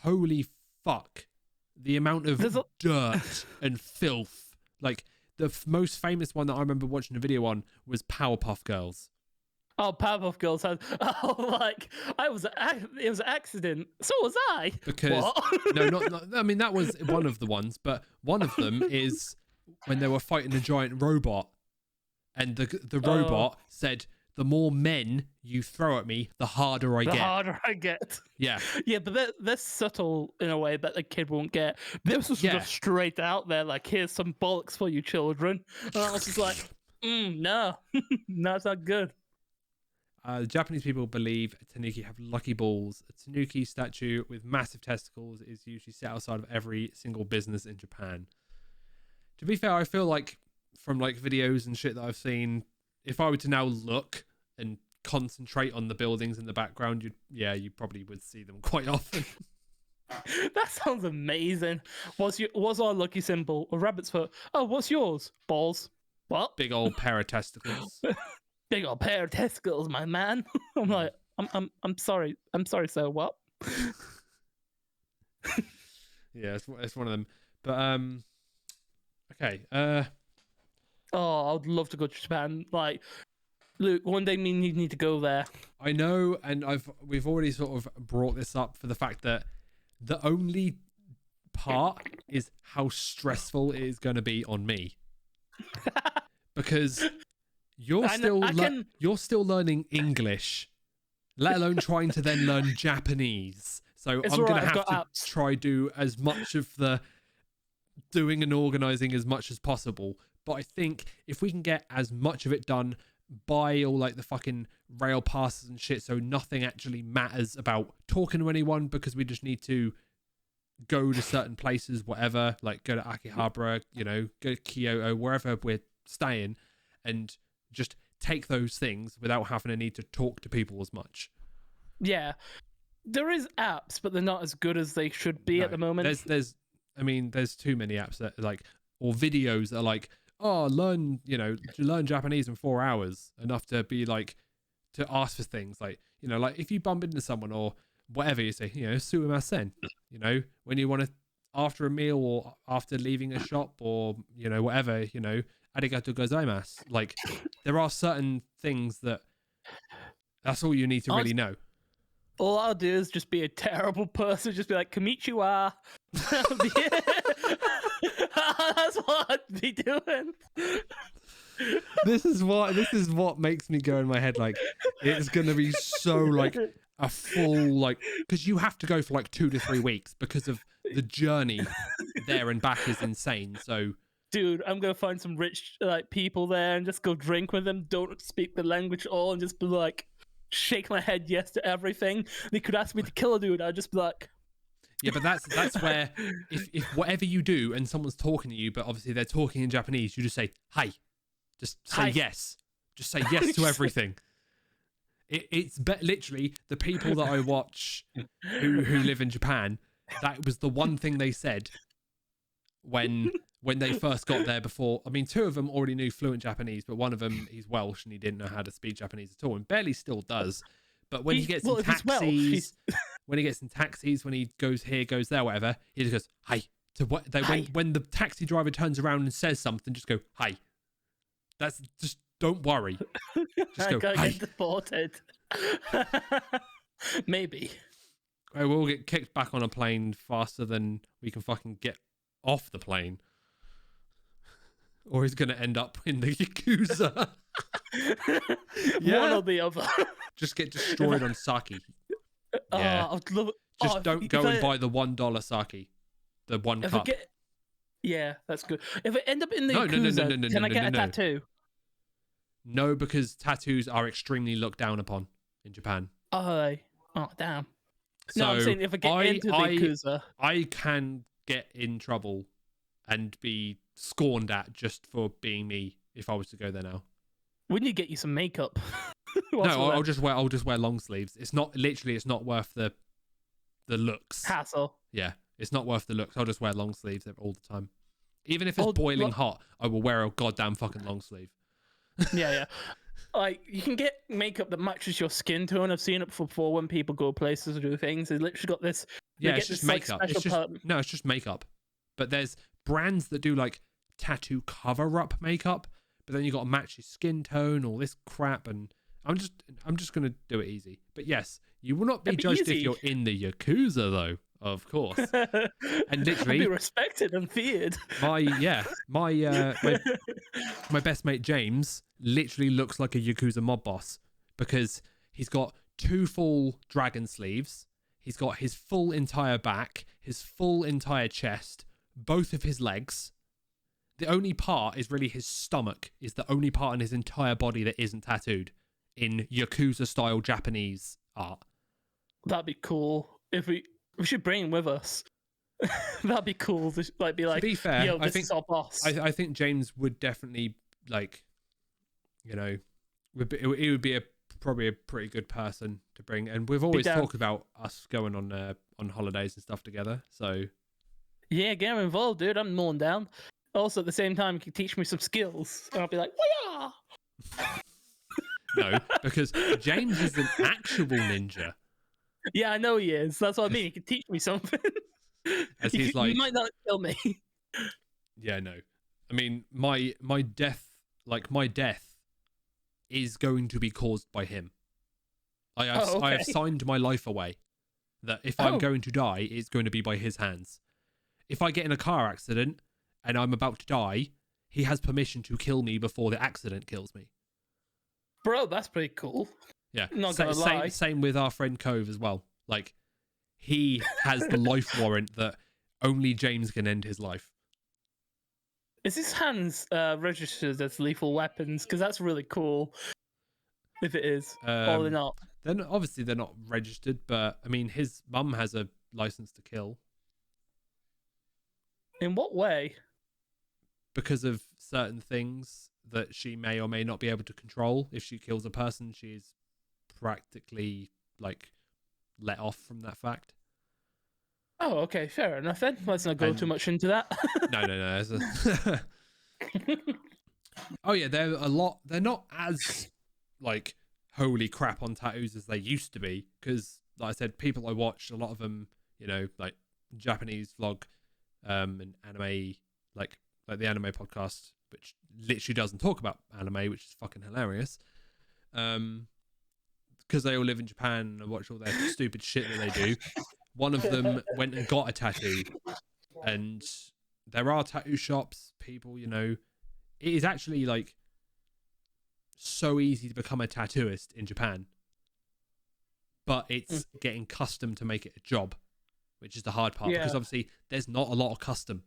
holy fuck, the amount of dirt and filth. Like the most famous one that I remember watching a video on was Powerpuff Girls. Oh, Powerpuff Girls had... Oh, like, it was an accident. So was I. Because... No, not... I mean, that was one of the ones, but one of them is when they were fighting a giant robot, and the robot said the more men you throw at me, the harder I get. The harder I get. Yeah. Yeah, but they're subtle in a way that the kid won't get. This was just straight out there, like, here's some bollocks for you children. And I was just like, no. No, it's not good. The Japanese people believe tanuki have lucky balls. A tanuki statue with massive testicles is usually set outside of every single business in Japan. To be fair, I feel like from like videos and shit that I've seen, if I were to now look and concentrate on the buildings in the background, you probably would see them quite often. That sounds amazing. Was our lucky symbol a rabbit's foot? Oh, what's yours? Balls. What? Big old pair of testicles. Big old pair of testicles, my man. I'm like, I'm sorry. I'm sorry, sir. What? Yeah, it's one of them. But okay. Oh, I would love to go to Japan. Like, Luke, one day me and you need to go there. I know, and we've already sort of brought this up for the fact that the only part is how stressful it is going to be on me. Because you're still learning English, let alone trying to then learn Japanese. So I'm going to have to try do as much of the doing and organizing as much as possible. But I think if we can get as much of it done by all like the fucking rail passes and shit, so nothing actually matters about talking to anyone, because we just need to go to certain places, whatever, like go to Akihabara, go to Kyoto, wherever we're staying, and just take those things without having to need to talk to people as much. Yeah, there is apps, but they're not as good as they should be at the moment. There's too many apps that like, or videos that are like, learn Japanese in 4 hours, enough to be like, to ask for things like, like if you bump into someone or whatever, you say, sumimasen, when you want to, after a meal or after leaving a shop or, whatever, arigatou gozaimasu. Like, there are certain things that's all you need to really know. All I'll do is just be a terrible person, just be like, konnichiwa. That's what I'd be doing. This is what makes me go in my head, like, it's gonna be so like a full, like, because you have to go for like 2 to 3 weeks because of the journey there and back is insane. So dude, I'm gonna find some rich like people there and just go drink with them, don't speak the language at all, and just be like, shake my head yes to everything. They could ask me to kill a dude, I'd just be like, yeah, but that's where if whatever you do and someone's talking to you, but obviously they're talking in Japanese, you just say hi. Just say hi. Yes. Just say yes to everything. It's literally the people that I watch who live in Japan. That was the one thing they said when they first got there. Before, I mean, 2 of them already knew fluent Japanese, but one of them, he's Welsh and he didn't know how to speak Japanese at all, and barely still does. But when he gets in taxis, when he goes here, goes there, whatever, he just goes hi to what they when the taxi driver turns around and says something, just go hi. That's just, don't worry. Just go, I get deported. Maybe. I will get kicked back on a plane faster than we can fucking get off the plane. Or he's going to end up in the Yakuza. One or the other. Just get destroyed on sake. Yeah. I'd love it. Just don't go and buy the $1 sake. The one cup. Yeah, that's good. If I end up in the Yakuza, can I get a tattoo? No, because tattoos are extremely looked down upon in Japan. Oh, damn. So no, I'm saying if I get into the Yakuza. I can get in trouble and be scorned at just for being me if I was to go there now. Wouldn't you get you some makeup? No, I'll just wear long sleeves. It's not worth the looks. Hassle. Yeah, it's not worth the looks. I'll just wear long sleeves all the time. Even if it's boiling hot, I will wear a goddamn fucking long sleeve. Yeah. Like, you can get makeup that matches your skin tone. I've seen it before when people go places or do things. They literally got this. Yeah, it's just makeup. It's just makeup. But there's brands that do like tattoo cover-up makeup, but then you got to match your skin tone, all this crap, and I'm just gonna do it easy. But yes, you will not be judged if you're in the Yakuza, though. Of course. And literally be respected and feared. My best mate James literally looks like a Yakuza mob boss. because he's got 2 full dragon sleeves. He's got his full entire back, his full entire chest, both of his legs. The only part is really his stomach is the only part in his entire body that isn't tattooed in Yakuza-style Japanese art. That'd be cool. If we should bring him with us. That'd be cool. To be fair, yo, this is our boss. I think James would definitely, like, you know, he would be probably a pretty good person to bring. And we've always talked about us going on holidays and stuff together. So yeah, get him involved, dude. I'm more than down. Also, at the same time, you can teach me some skills, and I'll be like, "Wah!" No, because James is an actual ninja. Yeah, I know he is. That's what I mean. He can teach me something. As he's like, you might not kill me. Yeah, no. I mean, my death is going to be caused by him. I have signed my life away. That if I'm going to die, it's going to be by his hands. If I get in a car accident and I'm about to die, he has permission to kill me before the accident kills me. Bro, that's pretty cool. Yeah. Not gonna lie. Same with our friend Cove as well. Like, he has the life warrant that only James can end his life. Is his hands registered as lethal weapons? Because that's really cool. If it is, or they're not. Then obviously they're not registered, but I mean, his mum has a license to kill. In what way? Because of certain things that she may or may not be able to control. If she kills a person, she's practically like let off from that fact. Oh, okay, fair enough then. Let's not go too much into that. No. Oh yeah, they're not as like holy crap on tattoos as they used to be, because like I said, people I watched, a lot of them, you know, like Japanese vlog and anime, like the anime podcast, which literally doesn't talk about anime, which is fucking hilarious, because they all live in Japan and watch all their stupid shit that they do. One of them went and got a tattoo, and there are tattoo shops, people, you know, it is actually like so easy to become a tattooist in Japan, but it's getting custom to make it a job, which is the hard part, because obviously there's not a lot of custom,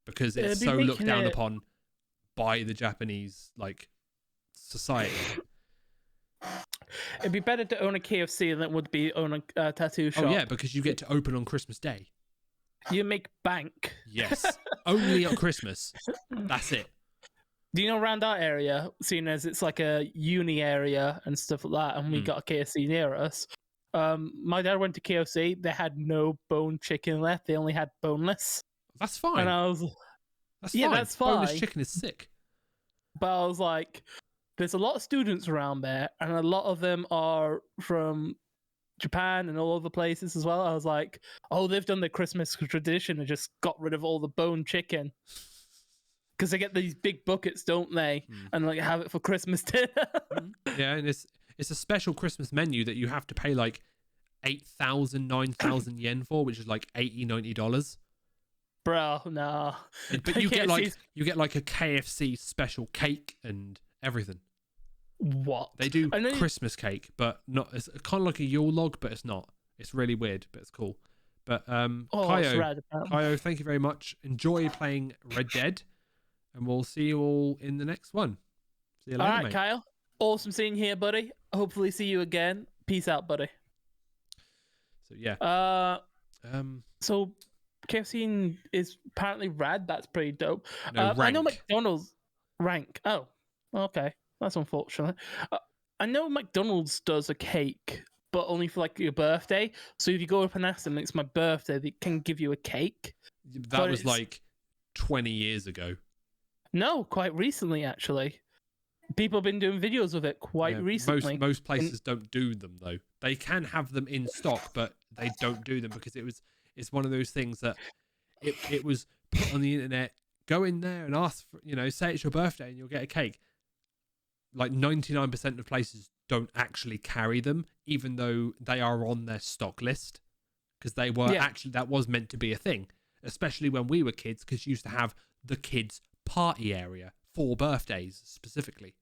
because it's so looked down upon by the Japanese like society. It'd be better to own a KFC than it would be own a tattoo shop. Oh yeah, because you get to open on Christmas Day. You make bank. Yes, only at Christmas. That's it. Do you know around our area, seeing as it's like a uni area and stuff like that, and we got a KFC near us, my dad went to KFC, they had no bone chicken left, they only had boneless. That's fine. And I was that's yeah, fine. that's fine. Boneless chicken is sick. But I was like, there's a lot of students around there, and a lot of them are from Japan and all other places as well. I was like, oh, they've done their Christmas tradition and just got rid of all the bone chicken. Because they get these big buckets, don't they? And like have it for Christmas dinner. Yeah, and it's a special Christmas menu that you have to pay like 8,000, 9,000 yen for, which is like $80-$90. Bro, nah. But you get like a KFC special cake and everything. What? They do Christmas cake, but not. It's kind of like a Yule log, but it's not. It's really weird, but it's cool. But Kaio, thank you very much. Enjoy playing Red Dead, and we'll see you all in the next one. See you later, all right, mate. Kyle. Awesome seeing you here, buddy. Hopefully see you again. Peace out, buddy. So yeah. So KFC is apparently rad. That's pretty dope. No, rank. I know McDonald's rank. Oh, okay. That's unfortunate. I know McDonald's does a cake, but only for like your birthday. So if you go up and ask them, it's my birthday, they can give you a cake. That was like 20 years ago. No, quite recently, actually. People have been doing videos of it quite recently. Most places don't do them, though. They can have them in stock, but they don't do them because it's one of those things that it was put on the internet. Go in there and ask for, say it's your birthday and you'll get a cake. Like 99% of places don't actually carry them, even though they are on their stock list, because they were actually, that was meant to be a thing, especially when we were kids, because you used to have the kids' party area for birthdays specifically.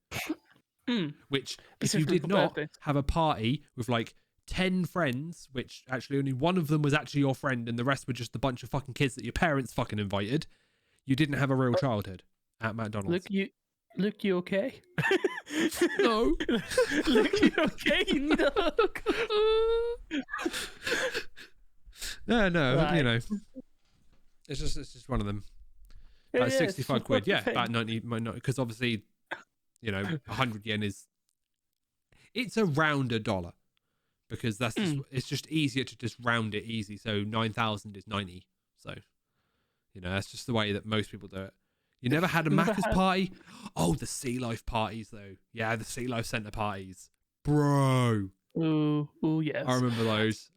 Which, if you Specifically did for not birthdays. have a party with like 10 friends, which actually only one of them was actually your friend and the rest were just a bunch of fucking kids that your parents fucking invited, you didn't have a real childhood at McDonald's. Luke, you okay? No. Luke, you okay? You need a hug. No, Right. you know, it's just one of them. Yeah, About it's 65 quid, the yeah, thing. about 90, because obviously, you know, 100 yen it's around $1 because that's just, it's just easier to just round it easy. So 9,000 is 90. So, you know, that's just the way that most people do it. You never had a Macca's party? Oh, the Sea Life parties though. Yeah, the Sea Life Centre parties, bro. Ooh, yes. I remember those.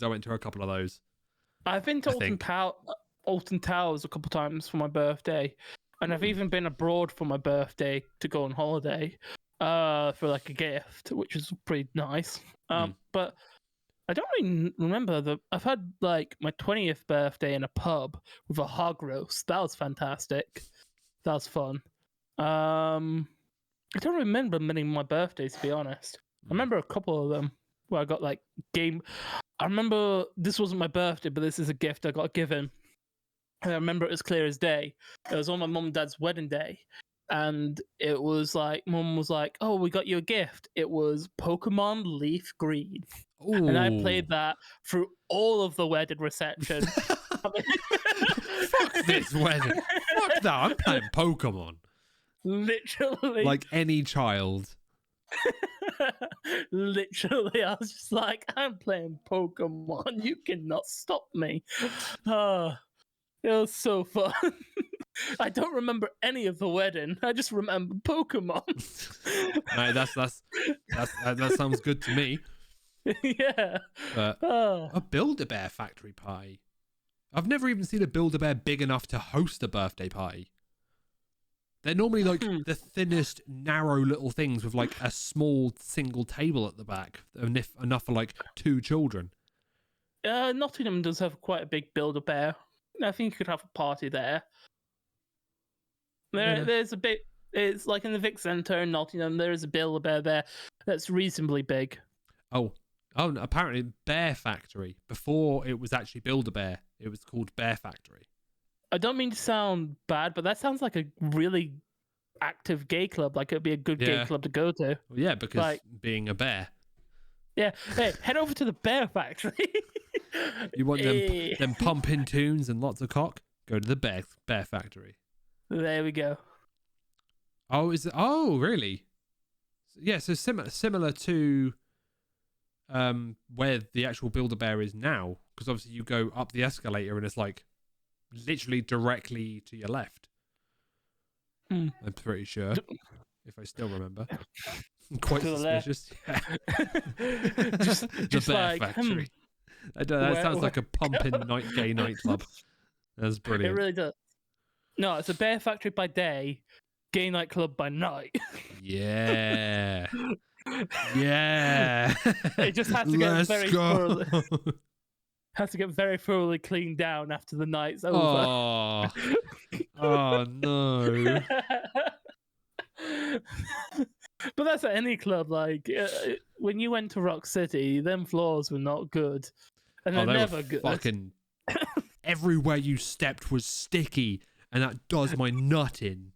I went to a couple of those. I've been to Alton Towers a couple times for my birthday, and I've even been abroad for my birthday to go on holiday, for like a gift, which is pretty nice. But I don't really remember I've had like my 20th birthday in a pub with a hog roast. That was fantastic. That was fun. I don't remember many of my birthdays, to be honest. I remember a couple of them where I got like game. I remember this wasn't my birthday, but this is a gift I got given. And I remember it as clear as day. It was on my mum and dad's wedding day. And it was like, mum was like, oh, we got you a gift. It was Pokemon Leaf Green. Ooh. And I played that through all of the wedding reception. Fuck this wedding. Fuck that. I'm playing Pokemon. Literally. Like any child. Literally, I was just like, I'm playing Pokemon. You cannot stop me. It was so fun. I don't remember any of the wedding. I just remember Pokemon. No, that sounds good to me. Yeah. But a Build-A-Bear factory party. I've never even seen a Build-A-Bear big enough to host a birthday party. They're normally like the thinnest, narrow little things with like a small single table at the back, enough for like 2 children. Nottingham does have quite a big Build-A-Bear. I think you could have a party there. There's a bit. It's like in the Vic Centre in Nottingham. There is a Build-A-Bear there that's reasonably big. Oh, apparently Bear Factory. Before it was actually Build-A-Bear, it was called Bear Factory. I don't mean to sound bad, but that sounds like a really active gay club. Like it'd be a good gay club to go to. Well, yeah, because like, being a bear. Yeah. Hey, head over to the Bear Factory. You want them pumping tunes and lots of cock? Go to the Bear Factory. There we go. Oh, is it? Oh, really? Yeah. So similar to where the actual Build-A-Bear is now, because obviously you go up the escalator and it's like literally directly to your left. I'm pretty sure, if I still remember. Quite suspicious. Yeah. just the Bear like, Factory. That sounds like a pumping gay nightclub. That's brilliant. It really does. No, it's a Bear Factory by day, gay nightclub by night. Yeah. Yeah. It just has to get very thoroughly cleaned down after the night's over. Oh no. But that's at any club. Like when you went to Rock City, them floors were not good, and they're never good. Fucking everywhere you stepped was sticky, and that does my nut in.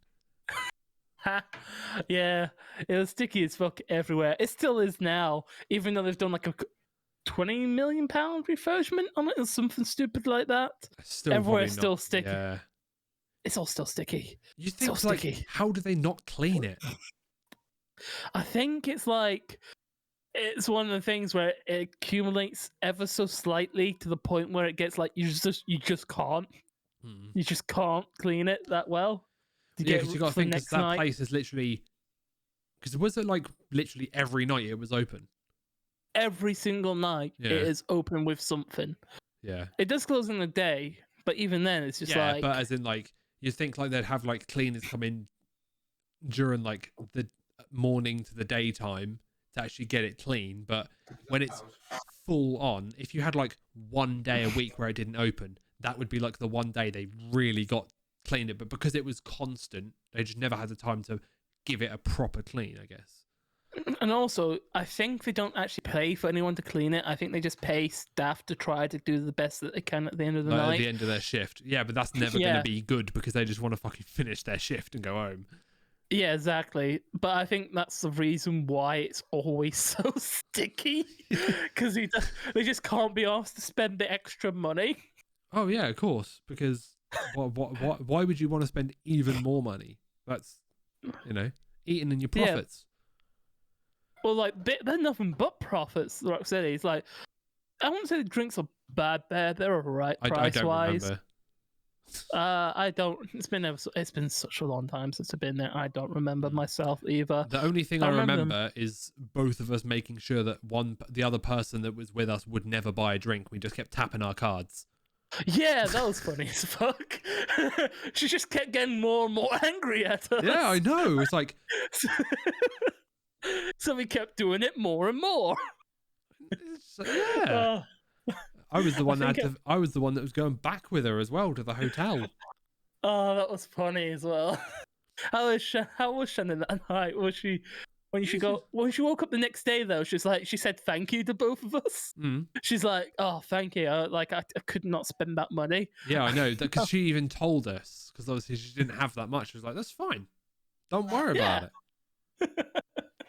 Yeah, it was sticky as fuck everywhere. It still is now, even though they've done like a £20 million refurbishment on it or something stupid like that. Everywhere is still sticky. Yeah. It's all still sticky. You think like, how do they not clean it? I think it's like it's one of the things where it accumulates ever so slightly to the point where it gets like you just can't. You just can't clean it that well. Yeah, because you got to think that place is literally. Because was it like literally every night it was open? Every single night it is open with something. Yeah. It does close in the day, but even then it's just like. But as in like you think like they'd have like cleaners come in during like the morning to the daytime to actually get it clean, but when it's full on, if you had like one day a week where it didn't open, that would be like the one day they really got cleaned it. But because it was constant, they just never had the time to give it a proper clean, I guess. And also, I think they don't actually pay for anyone to clean it. I think they just pay staff to try to do the best that they can at the end of the Like, night. at the end of their shift. Yeah, but that's never going to be good because they just want to fucking finish their shift and go home. Yeah, exactly. But I think that's the reason why it's always so sticky, because they just can't be asked to spend the extra money. Oh yeah, of course. Because why would you want to spend even more money? That's, eating in your profits. Well, like they're nothing but profits. Rock City. It's like, I wouldn't say the drinks are bad. They're alright price wise. Remember. I don't. It's been such a long time since I've been there. I don't remember myself either. The only thing I remember is both of us making sure that the other person that was with us would never buy a drink. We just kept tapping our cards. Yeah, that was funny as fuck. She just kept getting more and more angry at us. Yeah, I know. It's like, so we kept doing it more and more. Yeah. I was the one I was the one that was going back with her as well to the hotel. Oh, that was funny as well. How was Shannon that night? Was she when she woke up the next day though? She said thank you to both of us. Mm. She's like, oh, thank you. I could not spend that money. Yeah, I know, because she even told us, because obviously she didn't have that much. She was like, that's fine. Don't worry about it.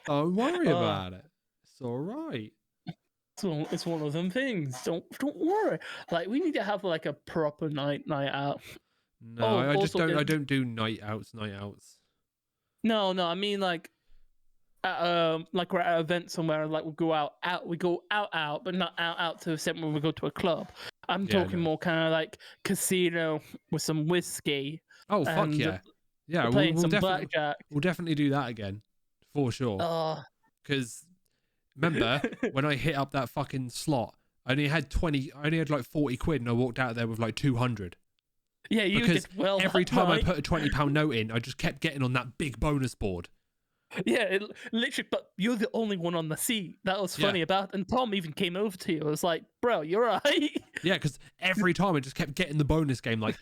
Don't worry about it. It's all right. It's one of them things. Don't worry. Like, we need to have like a proper night out. No, I don't do night outs. No, I mean like we're at an event somewhere, like we go out, but not out to the extent where we go to a club. I'm talking more kind of like casino with some whiskey. Oh, fuck yeah. Yeah, playing some blackjack. We'll definitely do that again. For sure. Because remember when I hit up that fucking slot, I only had like 40 quid and I walked out there with like 200. Yeah, you did well. Every time I put a £20 note in, I just kept getting on that big bonus board. Yeah, literally, but you're the only one on the seat. That was funny about, and Tom even came over to you. I was like, bro, you're right. Yeah, because every time I just kept getting the bonus game, because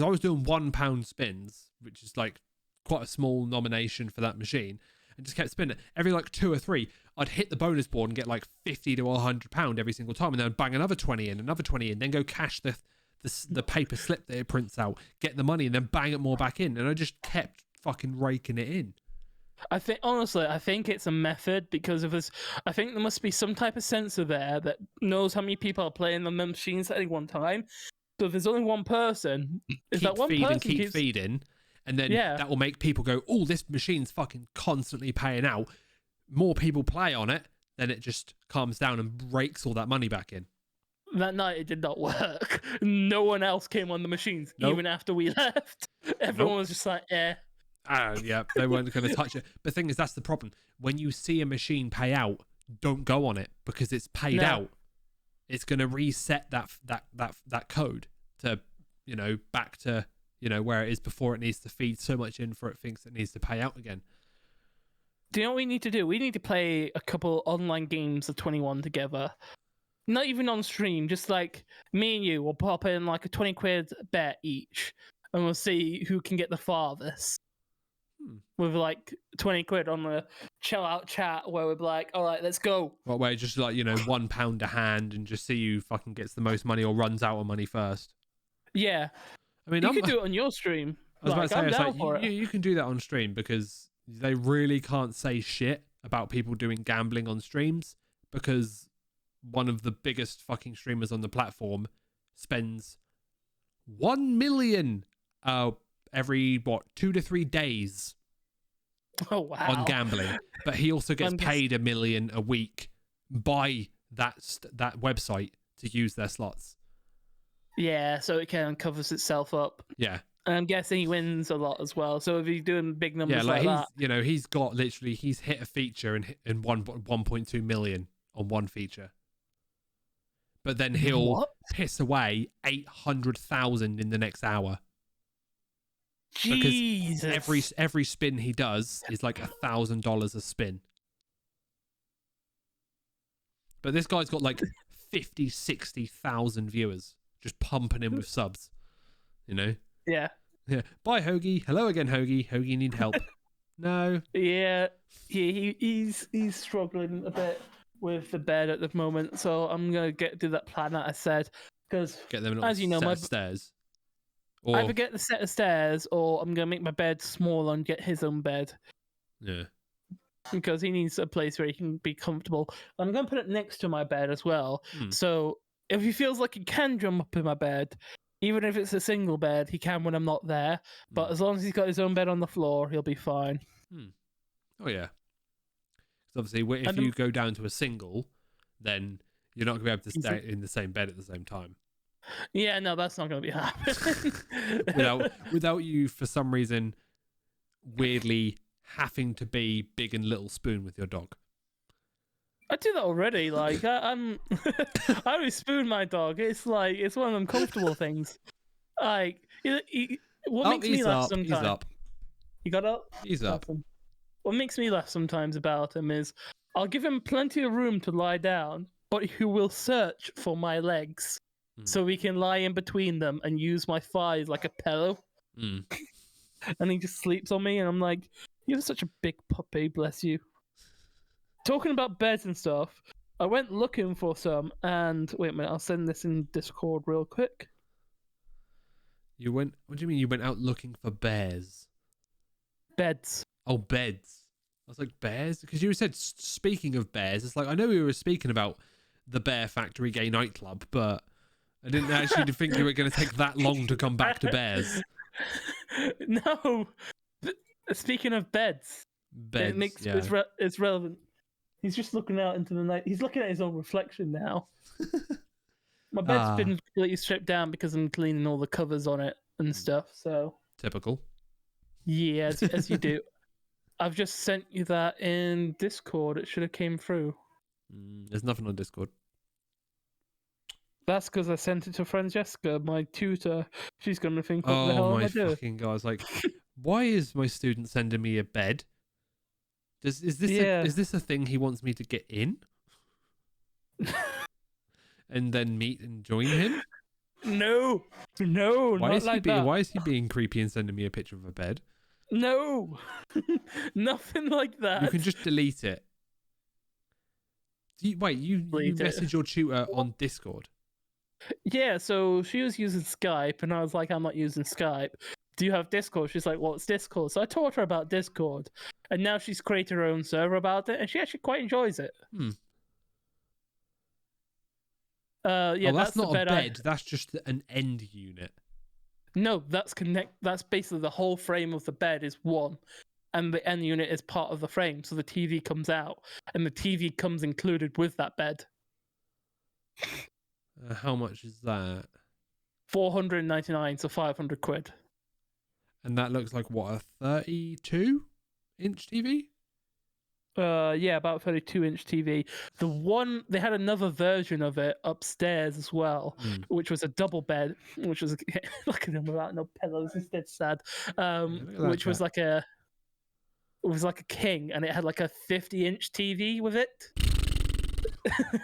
I was doing £1 spins, which is like quite a small nomination for that machine, and just kept spinning. Every like 2 or 3, I'd hit the bonus board and get like £50 to £100 every single time, and then I'd bang another 20 in, then go cash the paper slip that it prints out, get the money, and then bang it more back in, and I just kept fucking raking it in. I think it's a method because of this. I think there must be some type of sensor there that knows how many people are playing on the machines at any one time. So if there's only one person, keep feeding, and then that will make people go, oh, this machine's fucking constantly paying out. More people play on it, then it just calms down and breaks all that money back in. That night it did not work. No one else came on the machines, even after we left. Everyone was just like, yeah, they weren't going to touch it. But the thing is, that's the problem. When you see a machine pay out, don't go on it because it's paid out. It's going to reset that code to, back to, where it is before it needs to feed so much in for it thinks it needs to pay out again. Do you know what we need to do? We need to play a couple online games of 21 together. Not even on stream, just like me and you will pop in like a 20 quid bet each and we'll see who can get the farthest. With like 20 quid on the chill out chat where we're like, all right, let's go. What way? Just like, £1 a hand and just see who fucking gets the most money or runs out of money first. Yeah. I mean, you can do it on your stream. I was about to say, you can do that on stream because they really can't say shit about people doing gambling on streams because one of the biggest fucking streamers on the platform spends 1 million every 2 to 3 days on gambling, but he also gets paid $1 million a week by that website to use their slots. Yeah, so it kind of covers itself up. Yeah, and I'm guessing he wins a lot as well. So if he's doing big numbers like that, he's hit a feature and won 1.2 million on one feature. But then he'll piss away 800,000 in the next hour. Jesus. Because every spin he does is like $1,000 a spin. But this guy's got like 50, 60,000 viewers just pumping in with subs. Yeah. Yeah. Bye, Hoagie. Hello again, Hoagie. Hoagie need help. No. Yeah, he's struggling a bit with the bed at the moment, so I'm gonna do that plan that I said. Because Get them a as you know, set of stairs. Or either get the set of stairs, or I'm gonna make my bed smaller and get his own bed. yeah. Because he needs a place where he can be comfortable. I'm gonna put it next to my bed as well. So if he feels like he can jump up in my bed, even if it's a single bed, he can when I'm not there. But as long as he's got his own bed on the floor, he'll be fine. Oh yeah. Because obviously, if you go down to a single, then you're not going to be able to stay in the same bed at the same time. Yeah, no, that's not going to be happening. without you, for some reason, weirdly having to be big and little spoon with your dog. I do that already. Like I always spoon my dog. It's like it's one of them comfortable things. Like what makes me laugh sometimes. He's up. You got up? He's up. Awesome. What makes me laugh sometimes about him is I'll give him plenty of room to lie down, but he will search for my legs so we can lie in between them and use my thighs like a pillow. And he just sleeps on me, and I'm like, "You're such a big puppy, bless you." Talking about beds and stuff, I went looking for some, and wait a minute, I'll send this in Discord real quick. You went? What do you mean you went out looking for bears? Beds. Oh, beds. I was like, bears? Because you said, speaking of bears, it's like, I know we were speaking about the Bear Factory Gay Nightclub, but I didn't actually think you were going to take that long to come back to bears. No. Speaking of beds. It's relevant. He's just looking out into the night. He's looking at his own reflection now. My bed's been completely stripped down because I'm cleaning all the covers on it and stuff, so... Typical. Yeah, as you do. I've just sent you that in Discord. It should have came through. There's nothing on Discord. That's because I sent it to Francesca, my tutor. She's going to think, what the hell am I doing? Oh my fucking God. I was like, why is my student sending me a bed? Is this a thing he wants me to get in? And then meet and join him? No, why not like that. Why is he being creepy and sending me a picture of a bed? No, nothing like that. You can just delete it. You message your tutor on Discord? Yeah, so she was using Skype, and I was like, I'm not using Skype. Do you have Discord? She's like, what's Discord? So I taught her about Discord, and now she's created her own server about it, and she actually quite enjoys it. Yeah, that's not a bed. That's just an end unit. No, that's basically the whole frame of the bed is one, and the end unit is part of the frame. So the TV comes out, and the TV comes included with that bed. How much is that? $499, so 500 quid. And that looks like what, a 32-inch TV? Yeah, about 32-inch TV. They had another version of it upstairs as well, which was a double bed, which was look at him without no pillows. It's dead sad. Which was like a king, and it had like a 50-inch TV with it.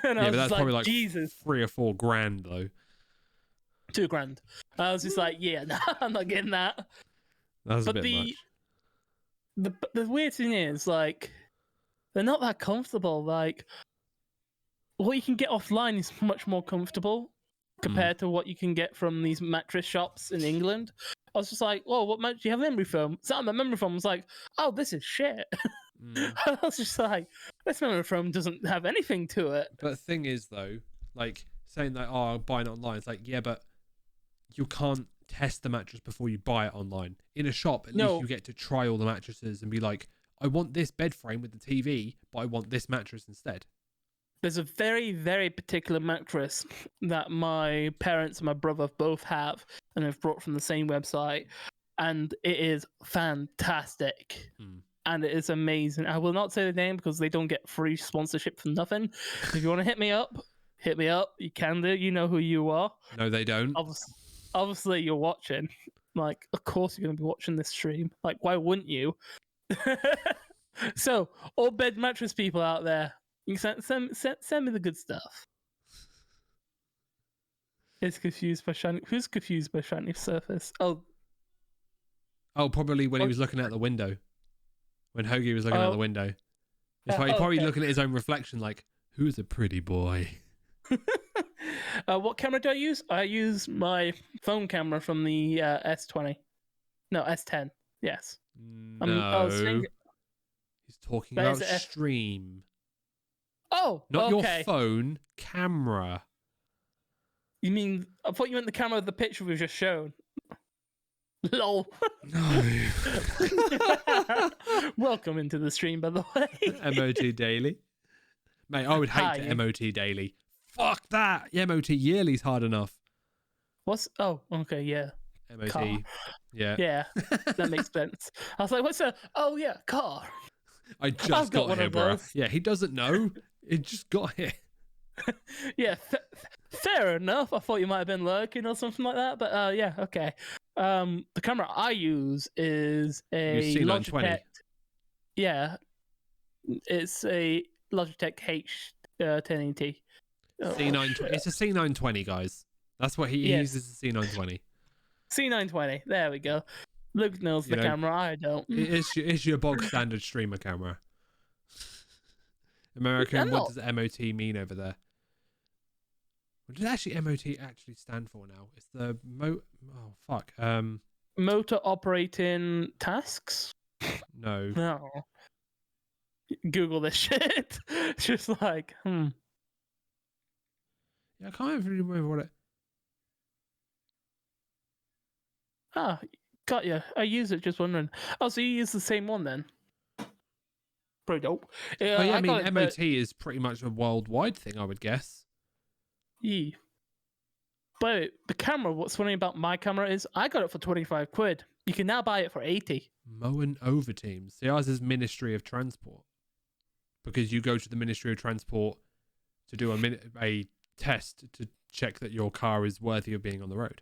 And I was but that's like, probably like Jesus. $3 or $4 grand though. $2,000. I was just like, yeah, no, I'm not getting that. That's a bit much. The weird thing is, like, they're not that comfortable. Like, what you can get offline is much more comfortable compared to what you can get from these mattress shops in England. I was just like, "Whoa, what mattress do you have? Memory foam?" So the memory foam was like, "Oh, this is shit." I was just like, "This memory foam doesn't have anything to it." But the thing is, though, like saying that, "Oh, I'm buying it online," it's like, yeah, but you can't test the mattress before you buy it online. In a shop, at least you get to try all the mattresses and be like, I want this bed frame with the TV, but I want this mattress instead. There's a very, very particular mattress that my parents and my brother both have, and have brought from the same website, and it is fantastic. And it is amazing. I will not say the name because they don't get free sponsorship for nothing. If you want to hit me up. You can do. You know who you are. No, they don't. Obviously, you're watching. Like, of course you're going to be watching this stream. Like, why wouldn't you? So, all bed mattress people out there, you can send me the good stuff. It's confused by shiny. Who's confused by shiny surface? Oh, probably when he was looking out the window. when Hoagie was looking out the window. He's probably looking at his own reflection like, who's a pretty boy? What camera do I use? I use my phone camera from the S20. No, S10. Yes. No. He's talking about stream. Oh, not your phone camera. You mean, I thought you meant the camera of the picture we've just shown. Lol. No. Welcome into the stream, by the way. MOT daily. Mate, I would hate to MOT daily. Fuck that. MOT yearly's hard enough. Oh, okay, yeah. MOT. Car. Yeah. Yeah, that makes sense. I was like, what's a... Oh, yeah, car. I just got here, bro. Yeah, he doesn't know. He just got here. Yeah, fair enough. I thought you might have been lurking or something like that, but yeah, okay. The camera I use is a Logitech. Yeah, it's a Logitech H1080. C920. It's a C920, guys. That's what he uses. A C920. C920. There we go. Luke knows the camera. I don't. It's your bog standard streamer camera. American. What does MOT mean over there? What does actually MOT actually stand for now? It's the motor operating tasks. No. Google this shit. It's just like, Yeah, I can't really remember what it. Got you. I use it. Just wondering. Oh, so you use the same one then? Pretty dope. Yeah, I mean, MOT is pretty much a worldwide thing, I would guess. Yeah. But the camera, what's funny about my camera is I got it for 25 quid. You can now buy it for 80. Moen over teams. See, ours is Ministry of Transport. Because you go to the Ministry of Transport to do a test to check that your car is worthy of being on the road.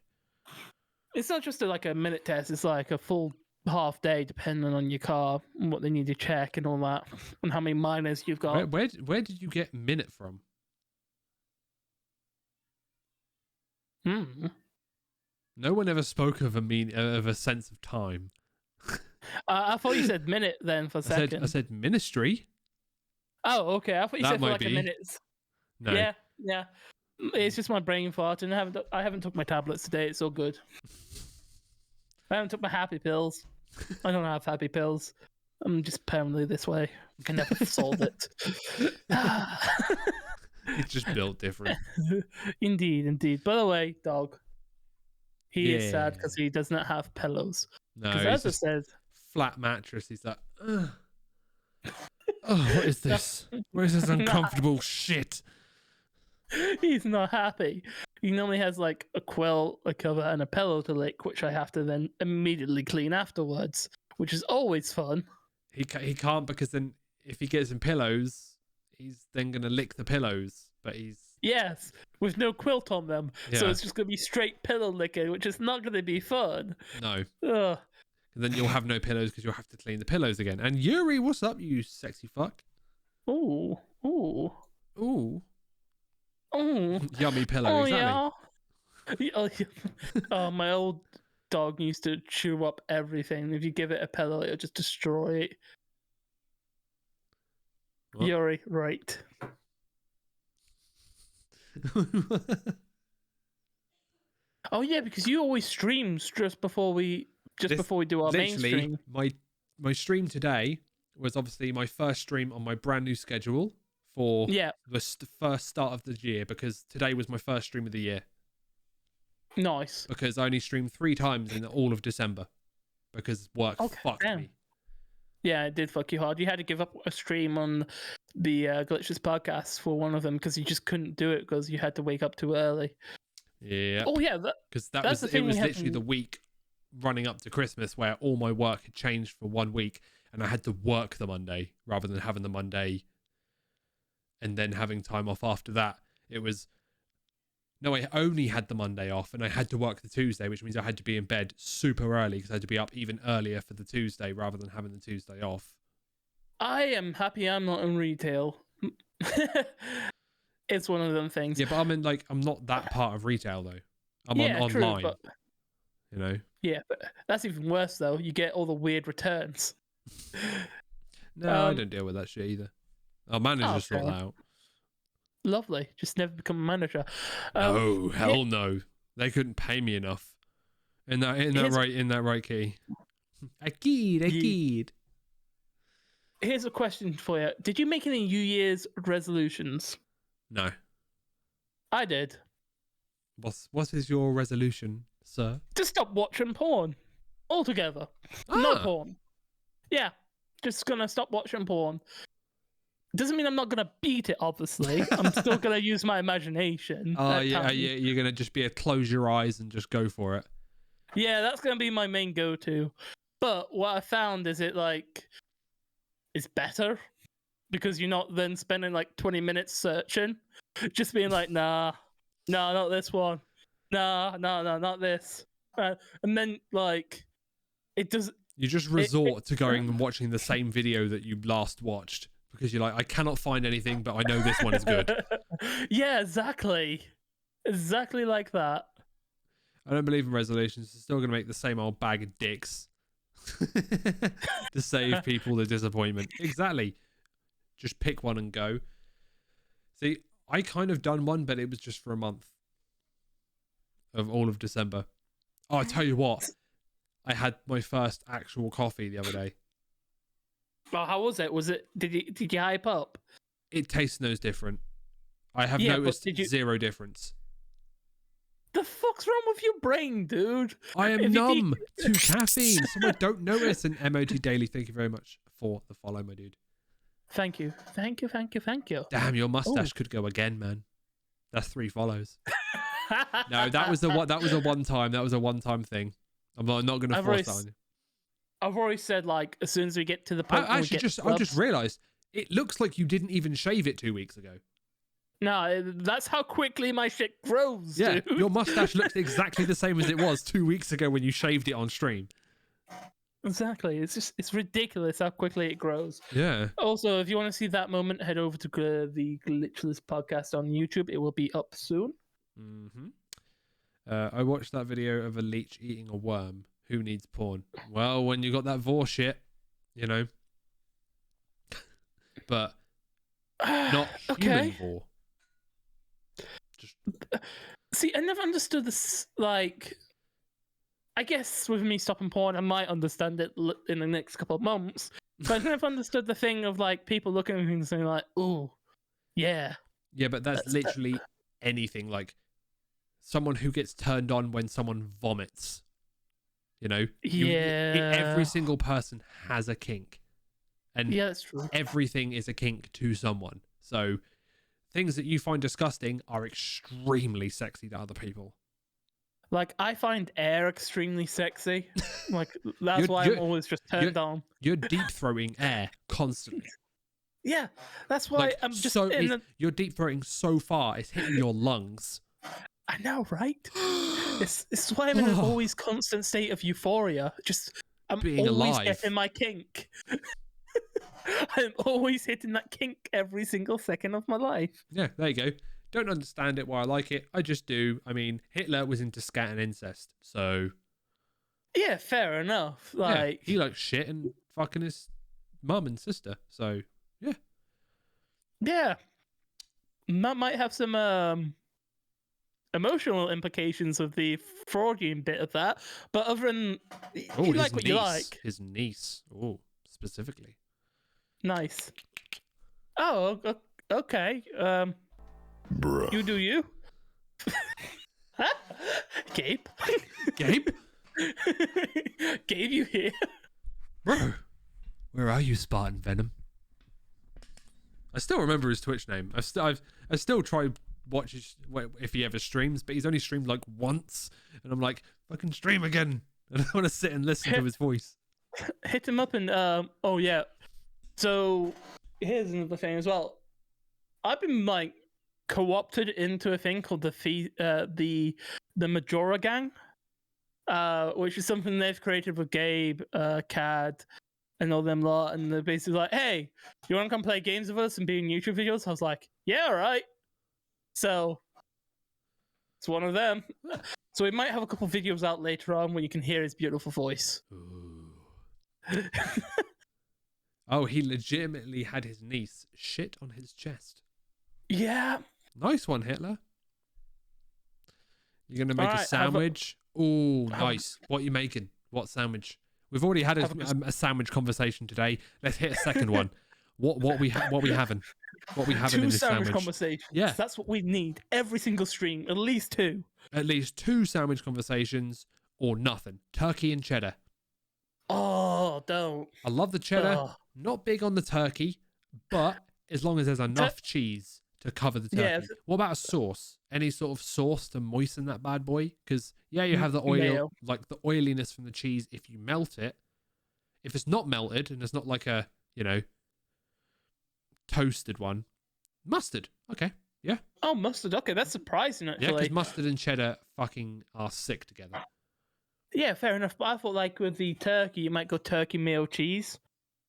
It's not just like a minute test. It's like a full half day, depending on your car and what they need to check and all that, and how many minors you've got. Where did you get minute from? No one ever spoke of a sense of time. I thought you said minute then for a second. I said ministry. Oh, okay. I thought you said for like a minute. No. Yeah. It's just my brain fart, and I haven't took my tablets today. It's all good. I haven't took my happy pills. I don't have happy pills. I'm just permanently this way. I can never solve it. It's just built different. Indeed. By the way, dog. He is sad because he does not have pillows. No, as I said, flat mattress. He's like, oh, what is this? Where's this uncomfortable shit? He's not happy. He normally has like a quilt, a cover, and a pillow to lick, which I have to then immediately clean afterwards, which is always fun. He can't, because then if he gets in pillows, he's then going to lick the pillows. But yes, with no quilt on them. Yeah. So it's just going to be straight pillow licking, which is not going to be fun. No. Ugh. And then you'll have no pillows because you'll have to clean the pillows again. And Yuri, what's up, you sexy fuck? Ooh. Yummy pillow, exactly. Oh, my old dog used to chew up everything. If you give it a pillow, it'll just destroy it. What? Yuri, right. Oh yeah, because you always stream just before we do our main stream. My stream today was obviously my first stream on my brand new schedule for the first start of the year, because today was my first stream of the year. Nice. Because I only streamed 3 times in all of December because work fucked me. Yeah, it did fuck you hard. You had to give up a stream on the Glitches podcast for one of them because you just couldn't do it because you had to wake up too early. Yeah. Oh yeah, because it was literally the week running up to Christmas where all my work had changed for 1 week, and I had to work the Monday rather than having the Monday and then having time off after that. I only had the Monday off, and I had to work the Tuesday, which means I had to be in bed super early because I had to be up even earlier for the Tuesday rather than having the Tuesday off. I am happy I'm not in retail. It's one of them things. Yeah, but I'm not that part of retail though. I'm online. True, but... Yeah, but that's even worse though. You get all the weird returns. No, I don't deal with that shit either. Our managers sort that out. Lovely. Just never become a manager. No, hell no. They couldn't pay me enough. In that right key. A kid. Here's a question for you. Did you make any New Year's resolutions? No. I did. What is your resolution, sir? To stop watching porn. Altogether. No porn. Yeah. Just gonna stop watching porn. Doesn't mean I'm not gonna beat it, obviously. I'm still gonna use my imagination. Yeah, you're gonna just close your eyes and just go for it. Yeah, that's gonna be my main go-to. But what I found is it's better because you're not then spending like 20 minutes searching, just being like, nah, no, not this one, no, not this, and then like it does. You just resort to going and watching the same video that you last watched because you're like, I cannot find anything, but I know this one is good. Yeah, exactly like that. I don't believe in resolutions. It's still going to make the same old bag of dicks to save people the disappointment. Exactly. Just pick one and go. See, I kind of done one, but it was just for a month of all of December. Oh, I tell you what. I had my first actual coffee the other day. Well, how was it? Did you hype up? It tastes no different. I have noticed zero difference. The fuck's wrong with your brain, dude? I am numb to caffeine, so I don't notice. And MOT Daily, thank you very much for the follow, my dude. Thank you. Damn, your mustache could go again, man. That's 3 follows. No, that was a one-time. That was a one-time thing. I'm not going to force that on you. I've already said, like, as soon as we get to the point, I just realised it looks like you didn't even shave it 2 weeks ago. No, that's how quickly my shit grows, dude. Your mustache looks exactly the same as it was 2 weeks ago when you shaved it on stream. Exactly. It's ridiculous how quickly it grows. Yeah. Also, if you want to see that moment, head over to the Glitchless podcast on YouTube. It will be up soon. Mm-hmm. I watched that video of a leech eating a worm. Who needs porn? Well, when you got that vor shit, you know. But not human vor. See, I never understood this. Like, I guess with me stopping porn, I might understand it in the next couple of months. But I never understood the thing of like people looking at me and saying like, "Oh, yeah." Yeah, but that's literally anything. Like someone who gets turned on when someone vomits. You know. Every single person has a kink, and that's true. Everything is a kink to someone. So. Things that you find disgusting are extremely sexy to other people. Like, I find air extremely sexy. Like, that's why I'm always just turned on. You're deep-throating air constantly. Yeah, that's why I'm just You're deep-throating so far, it's hitting your lungs. I know, right? It's why I'm in an always constant state of euphoria. I'm being always alive. Getting my kink. I'm always hitting that kink every single second of my life. Yeah, there you go. Don't understand it why I like it. I just do. I mean, Hitler was into scat and incest, so... Yeah, fair enough. Like he likes shit and fucking his mum and sister, so, yeah. Yeah. That might have some emotional implications of the Freudian bit of that, but other than... you like what you like. His niece. Oh, specifically. Nice. Oh, okay. Bruh. You do you. Huh? Gabe? Gabe? Gabe, you here? Bro, where are you, Spartan Venom? I still remember his Twitch name. I still try watch if he ever streams, but he's only streamed like once, and I'm like, fucking stream again. And I want to sit and listen to his voice. Hit him up and oh yeah. So here's another thing as well. I've been like co-opted into a thing called the Majora Gang, which is something they've created with Gabe, Cad, and all them lot. And they're basically like, "Hey, you want to come play games with us and be in YouTube videos?" I was like, "Yeah, all right." So it's one of them. So we might have a couple videos out later on where you can hear his beautiful voice. Oh, he legitimately had his niece shit on his chest. Yeah. Nice one, Hitler. You're going to make a Alright, sandwich? Oh, nice. What are you making? What sandwich? We've already had a sandwich conversation today. Let's hit a second one. What we having? What we having in this sandwich? Conversations. Yeah. That's what we need. Every single stream. At least 2. At least 2 sandwich conversations or nothing. Turkey and cheddar. Oh, don't. I love the cheddar. Not big on the turkey, but as long as there's enough cheese to cover the turkey. Yeah. What about a sauce? Any sort of sauce to moisten that bad boy? Because, yeah, you have the oil, Mayo. like the oiliness from the cheese if you melt it. If it's not melted and it's not like a, toasted one. Mustard. Okay. Yeah. Oh, mustard. Okay, that's surprising, actually. Yeah, because mustard and cheddar fucking are sick together. Yeah, fair enough. But I thought, like, with the turkey, you might go turkey, mayo, cheese.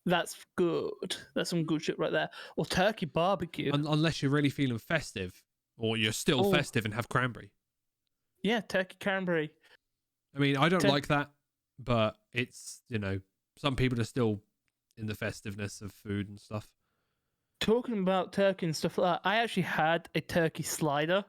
That's good. That's some good shit right there. Or turkey barbecue. Unless you're really feeling festive, or you're still festive and have cranberry. Yeah, turkey cranberry. I mean, I don't like that, but it's, some people are still in the festiveness of food and stuff. Talking about turkey and stuff like that, I actually had a turkey slider.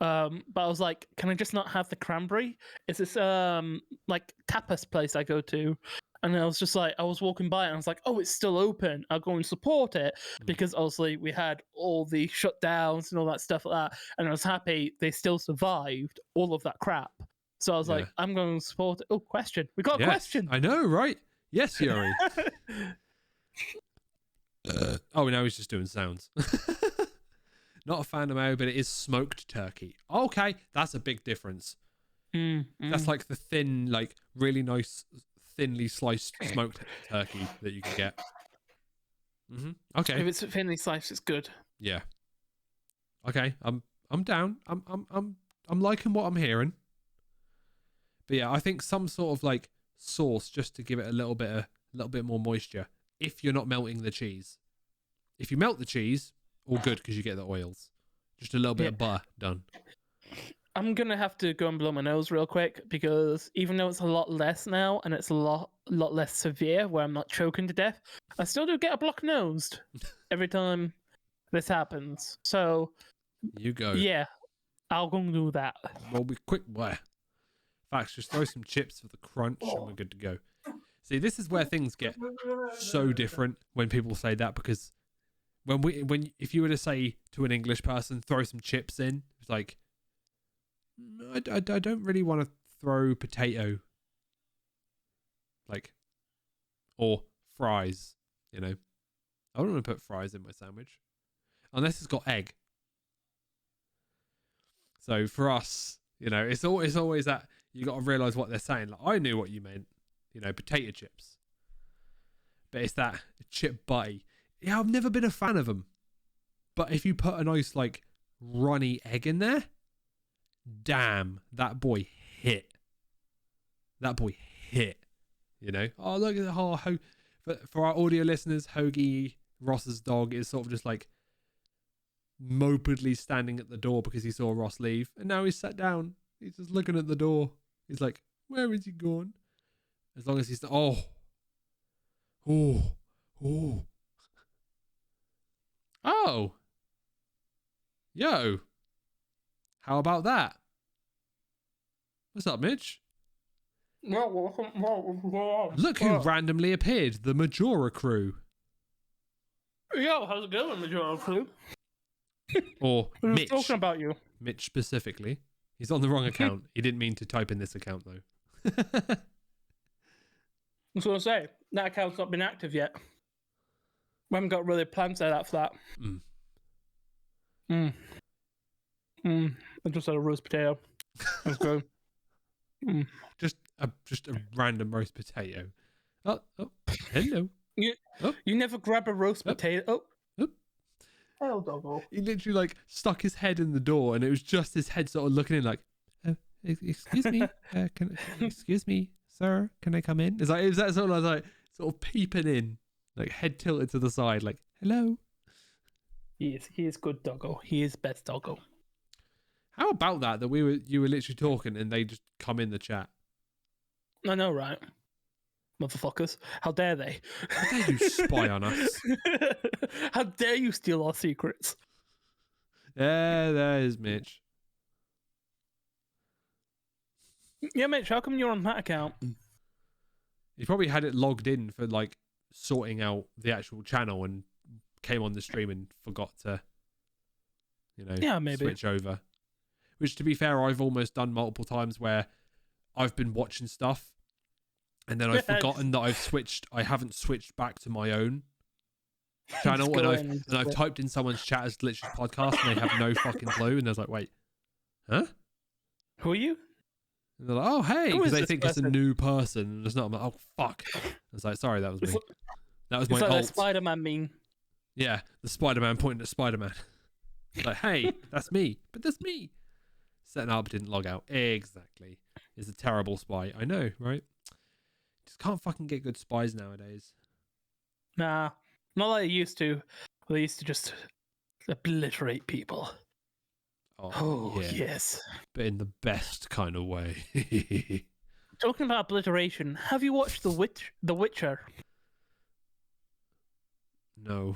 But I was like, can I just not have the cranberry? It's this like tapas place I go to. And I was just like, I was walking by and I was like, oh, it's still open. I'll go and support it. Because obviously we had all the shutdowns and all that stuff like that. And I was happy they still survived all of that crap. So I was like, I'm going to support it. Oh, question. We got a question. I know, right? Yes, Yuri. Oh, now he's just doing sounds. Not a fan of mayo, but it is smoked turkey. Okay, that's a big difference. That's like the thin, like really nice, thinly sliced smoked turkey that you can get. Okay. If it's thinly sliced, it's good. Yeah. Okay, I'm down. I'm liking what I'm hearing. But yeah, I think some sort of like sauce just to give it a little bit more moisture. If you're not melting the cheese, if you melt the cheese, all good because you get the oils. Just a little bit of butter done. I'm gonna have to go and blow my nose real quick because even though it's a lot less now and it's a lot less severe, where I'm not choking to death, I still do get a blocked nose every time this happens. So you go. Yeah, I'll go and do that. We'll be quick. Facts. Just throw some chips for the crunch, and we're good to go. See, this is where things get so different when people say that, because if you were to say to an English person, throw some chips in, it's like, I don't really want to throw potato, like, or fries, I don't want to put fries in my sandwich unless it's got egg. So for us, it's always that you got to realize what they're saying. Like, I knew what you meant, potato chips, but it's that chip butty. Yeah, I've never been a fan of them, but if you put a nice like runny egg in there, damn, that boy hit. Oh, look at the whole for our audio listeners, Hoagie Ross's dog is sort of just like mopedly standing at the door because he saw Ross leave, and now he's sat down. He's just looking at the door. He's like, where is he going? As long as he's oh yo, how about that? What's up, Mitch? Look who randomly appeared, the Majora crew. Yo, how's it going, Majora crew? Or Mitch. Talking about you. Mitch specifically. He's on the wrong account. He didn't mean to type in this account, though. I was going to say, that account's not been active yet. We haven't got really plans set out for that. I just had a roast potato. Let's go. Just a random roast potato. Oh, hello. You never grab a roast potato. Hello, doggo. He literally like stuck his head in the door, and it was just his head sort of looking in, like, excuse me, excuse me, sir, can I come in? It's like, is that sort of like sort of peeping in, like head tilted to the side, like, hello. He is good doggo. He is best doggo. How about that you were literally talking and they just come in the chat? I know, right? motherfuckers. How dare they? How dare you spy on us? How dare you steal our secrets? Yeah, there is Mitch. Yeah, Mitch, how come you're on that account? He probably had it logged in for like sorting out the actual channel and came on the stream and forgot to, switch over. Which, to be fair, I've almost done multiple times where I've been watching stuff and then I've forgotten that I haven't switched back to my own channel, and I've typed in someone's chat as Glitch's podcast and they have no fucking clue, and they're like, wait, huh? Who are you? And they're like, oh, hey, because they think it's a new person, and it's not. I'm like, oh, fuck. I was like, sorry, that was me. That was my like alt. that Spider-Man meme. Yeah, the Spider-Man pointing at Spider-Man. Like, hey, that's me. But that's me. Setting up didn't log out. Exactly. It's a terrible spy. I know, right? Just can't fucking get good spies nowadays. Nah, not like they used to. They used to just obliterate people. Oh yeah. yes. But in the best kind of way. Talking about obliteration, have you watched The Witcher? No.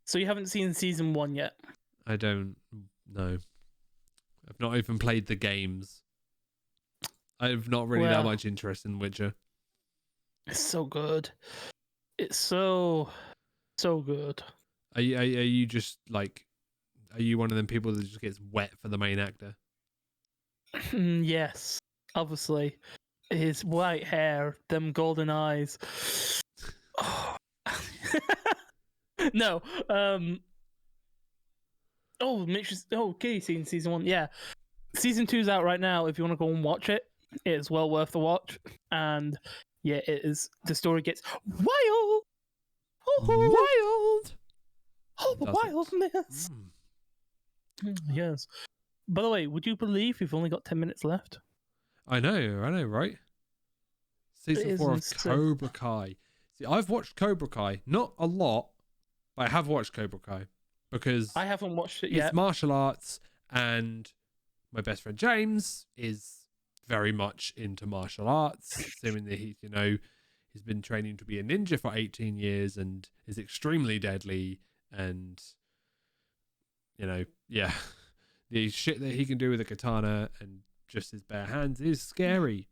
So you haven't seen season 1 yet? I don't know. I've not even played the games. I've not really that much interest in Witcher. It's so good. It's so good. Are you just like... Are you one of them people that just gets wet for the main actor? Yes, obviously. His white hair, them golden eyes. No. Okay, seen season 1. Yeah. Season 2's out right now. If you want to go and watch it, it's well worth the watch. And yeah, it is. The story gets wild. Wild. Oh, the wildness. Yes. By the way, would you believe we've only got 10 minutes left? I know, right? Season 4 of Cobra Kai. See, I've watched Cobra Kai. Not a lot, but I have watched Cobra Kai. Because I haven't watched it yet. It's martial arts, and my best friend James is very much into martial arts, assuming that he's been training to be a ninja for 18 years and is extremely deadly, and the shit that he can do with a katana and just his bare hands is scary.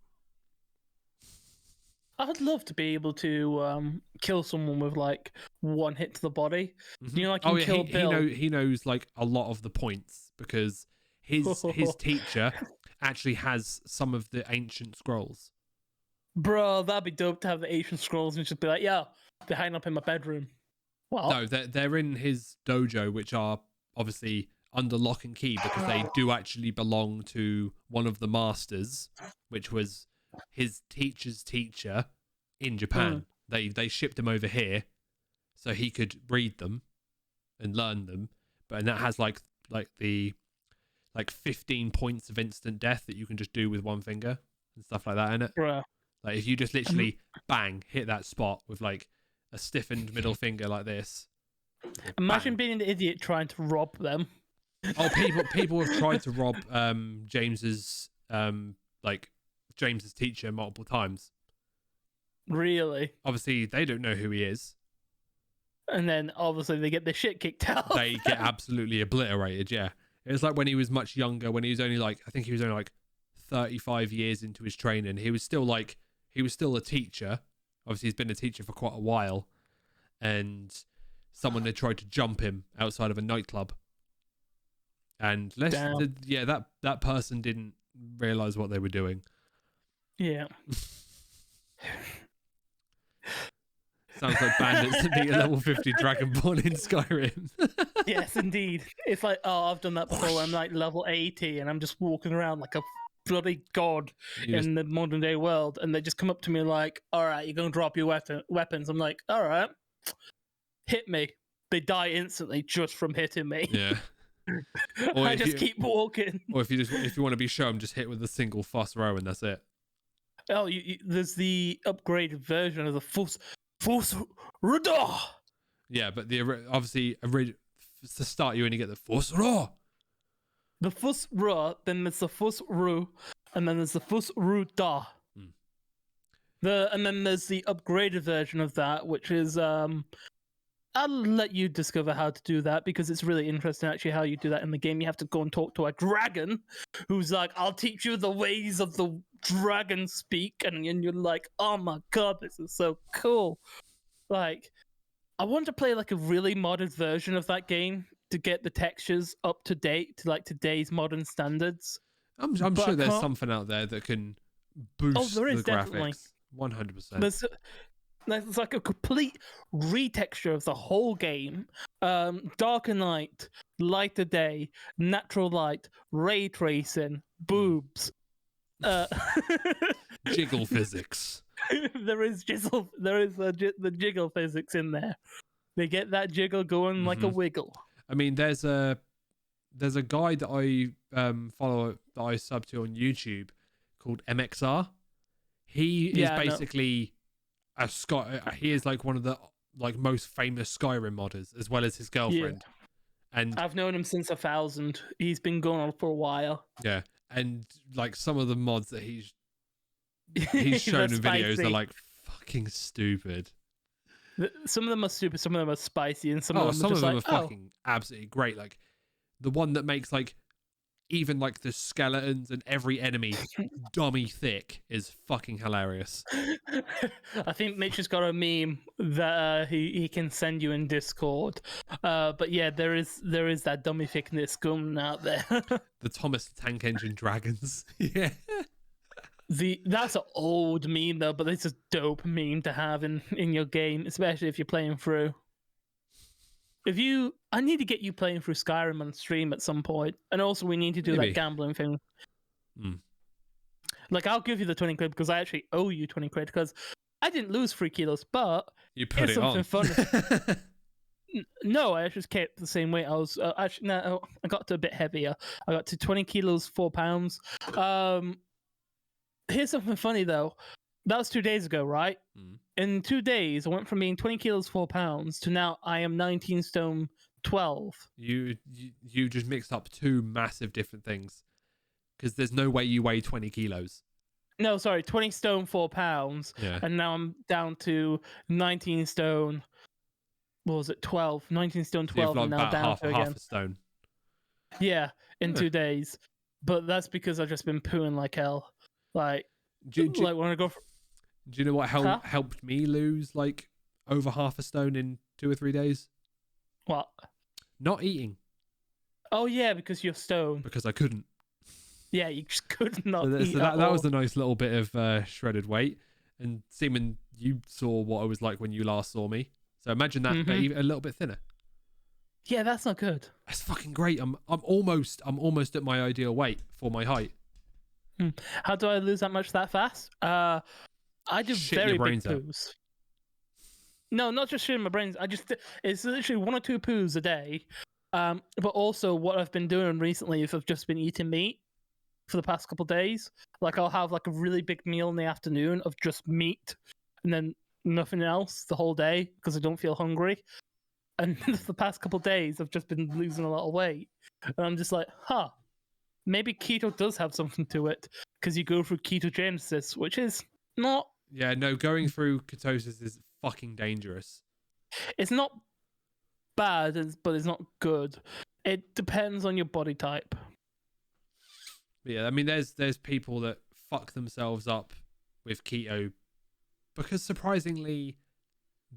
I'd love to be able to kill someone with like one hit to the body. Mm-hmm. Like Kill Bill. He knows like a lot of the points because his teacher actually has some of the ancient scrolls. Bro, that'd be dope to have the ancient scrolls and just be like, yeah, they're hanging up in my bedroom. What? No, they're in his dojo, which are obviously under lock and key because they do actually belong to one of the masters, which was his teacher's teacher in Japan. They shipped him over here so he could read them and learn them, and that has like 15 points of instant death that you can just do with one finger and stuff like that in it. Bruh. Like if you just literally bang hit that spot with like a stiffened middle finger like this. Imagine being an idiot trying to rob them. Oh, people have tried to rob James's teacher multiple times. Really? Obviously, they don't know who he is. And then obviously they get the shit kicked out. They get absolutely obliterated. Yeah, it was like when he was much younger. When he was only like 35 years into his training. He was still a teacher. Obviously, he's been a teacher for quite a while, and someone had tried to jump him outside of a nightclub. And that person didn't realize what they were doing. Yeah. Sounds like bandits to beat a level 50 Dragonborn in Skyrim. Yes, indeed. It's like, oh, I've done that before. I'm like level 80 and I'm just walking around like a bloody god in the modern day world, and they just come up to me like, all right, you're going to drop your weapons. I'm like, all right, hit me. They die instantly just from hitting me. Yeah. I just keep walking. Or if you want to be shown, just hit with a single fuss row and that's it. Oh, there's the upgraded version of the Force Radar. Yeah, but obviously to start you only get the Force Raw. The Force Raw, then there's the Force Ru, and then there's the Force Ru Da. And then there's the upgraded version of that, which is I'll let you discover how to do that because it's really interesting actually how you do that in the game. You have to go and talk to a dragon who's like, I'll teach you the ways of the dragon speak, and you're like, oh my god, this is so cool. Like, I want to play like a really modded version of that game to get the textures up to date to like today's modern standards. I'm sure there's something out there that can boost the graphics. Definitely. 100%. There's like a complete retexture of the whole game. Darker night, lighter day, natural light, ray tracing, boobs. Jiggle physics. There is the jiggle physics in there. They get that jiggle going like a wiggle. I mean, there's a guy that I follow that I sub to on YouTube called MXR. He is basically he is like one of the like most famous Skyrim modders, as well as his girlfriend. Yeah. And I've known him since 1000. He's been going on for a while. Yeah, and like some of the mods that he's shown in videos are like fucking stupid. Some of them are stupid, some of them are spicy, and some of them are fucking absolutely great. Like the one that makes like even like the skeletons and every enemy dummy thick is fucking hilarious. I think Mitch has got a meme that he can send you in Discord. But yeah, there is that dummy thickness going out there. The Thomas the Tank Engine dragons. Yeah. That's an old meme though, but it's a dope meme to have in your game, especially if you're playing through. I need to get you playing through Skyrim on stream at some point, and also we need to do that gambling thing. Like, I'll give you the 20 quid because I actually owe you 20 quid because I didn't lose 3 kilos, but you put it on. Funny. No, I just kept the same weight. I was I got to a bit heavier. I got to 20 kilos 4 pounds. Here's something funny though. That was 2 days ago, right? In 2 days, I went from being 20 kilos 4 pounds to now I am 19 stone 12. You just mixed up two massive different things, because there's no way you weigh 20 kilos. No, sorry, 20 stone 4 pounds, and now I'm down to 19 stone. What was it? 12. 19 stone 12, so and now down to again. Half a stone. Yeah, in 2 days, but that's because I've just been pooing like hell. Like, when I go. Do you know what helped me lose like over half a stone in 2 or 3 days? What? Not eating. Oh yeah, because you're stoned. Because I couldn't. Yeah, you just could not eat. So that was a nice little bit of shredded weight. And Seaman, you saw what I was like when you last saw me. So imagine that, but even a little bit thinner. Yeah, that's not good. That's fucking great. I'm almost at my ideal weight for my height. How do I lose that much that fast? I do very big poos. No, not just shitting my brains. It's literally 1 or 2 poos a day. But also what I've been doing recently is I've just been eating meat for the past couple of days. Like I'll have like a really big meal in the afternoon of just meat and then nothing else the whole day because I don't feel hungry. And the past couple of days I've just been losing a lot of weight. And I'm just like, maybe keto does have something to it because you go through ketogenesis, which is not... Yeah, no, going through ketosis is fucking dangerous. It's not bad, but it's not good. It depends on your body type. Yeah, I mean, there's people that fuck themselves up with keto because surprisingly,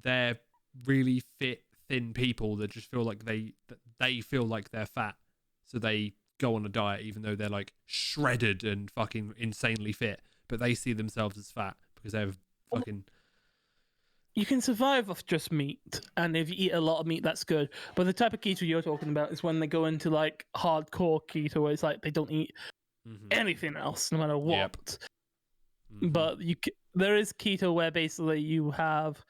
they're really fit, thin people that just feel like they feel like they're fat, so they go on a diet even though they're like shredded and fucking insanely fit, but they see themselves as fat because they're fucking... You can survive off just meat, and if you eat a lot of meat, that's good. But the type of keto you're talking about is when they go into like hardcore keto, where it's like they don't eat anything else, no matter what. Yep. But there is keto where basically you have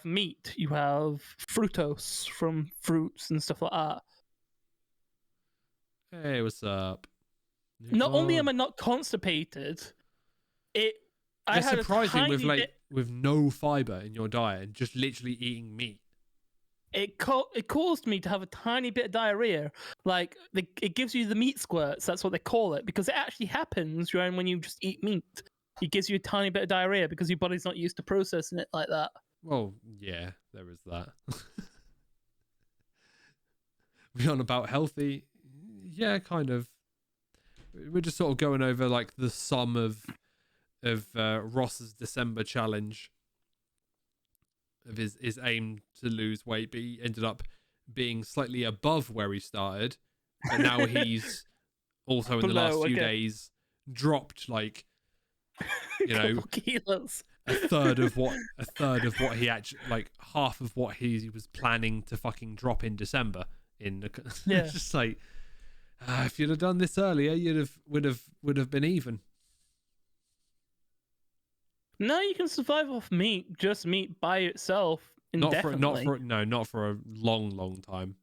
meat, you have fructose from fruits and stuff like that. Hey, what's up? Not only am I not constipated, I had surprising with no fiber in your diet and just literally eating meat. It caused me to have a tiny bit of diarrhea. Like it gives you the meat squirts. That's what they call it because it actually happens when you just eat meat. it gives you a tiny bit of diarrhea because your body's not used to processing it like that. Well, yeah, there is that. We're on about healthy. Yeah, kind of. We're just sort of going over like the sum of Ross's December challenge of his aim to lose weight, but he ended up being slightly above where he started, but now he's also in the last few days dropped like, you know, kilos. a third of what he actually, like half of what he was planning to fucking drop in December. Yeah. It's just like, if you'd have done this earlier, would have been even. No, you can survive off meat, just meat by itself indefinitely. Not for a long time.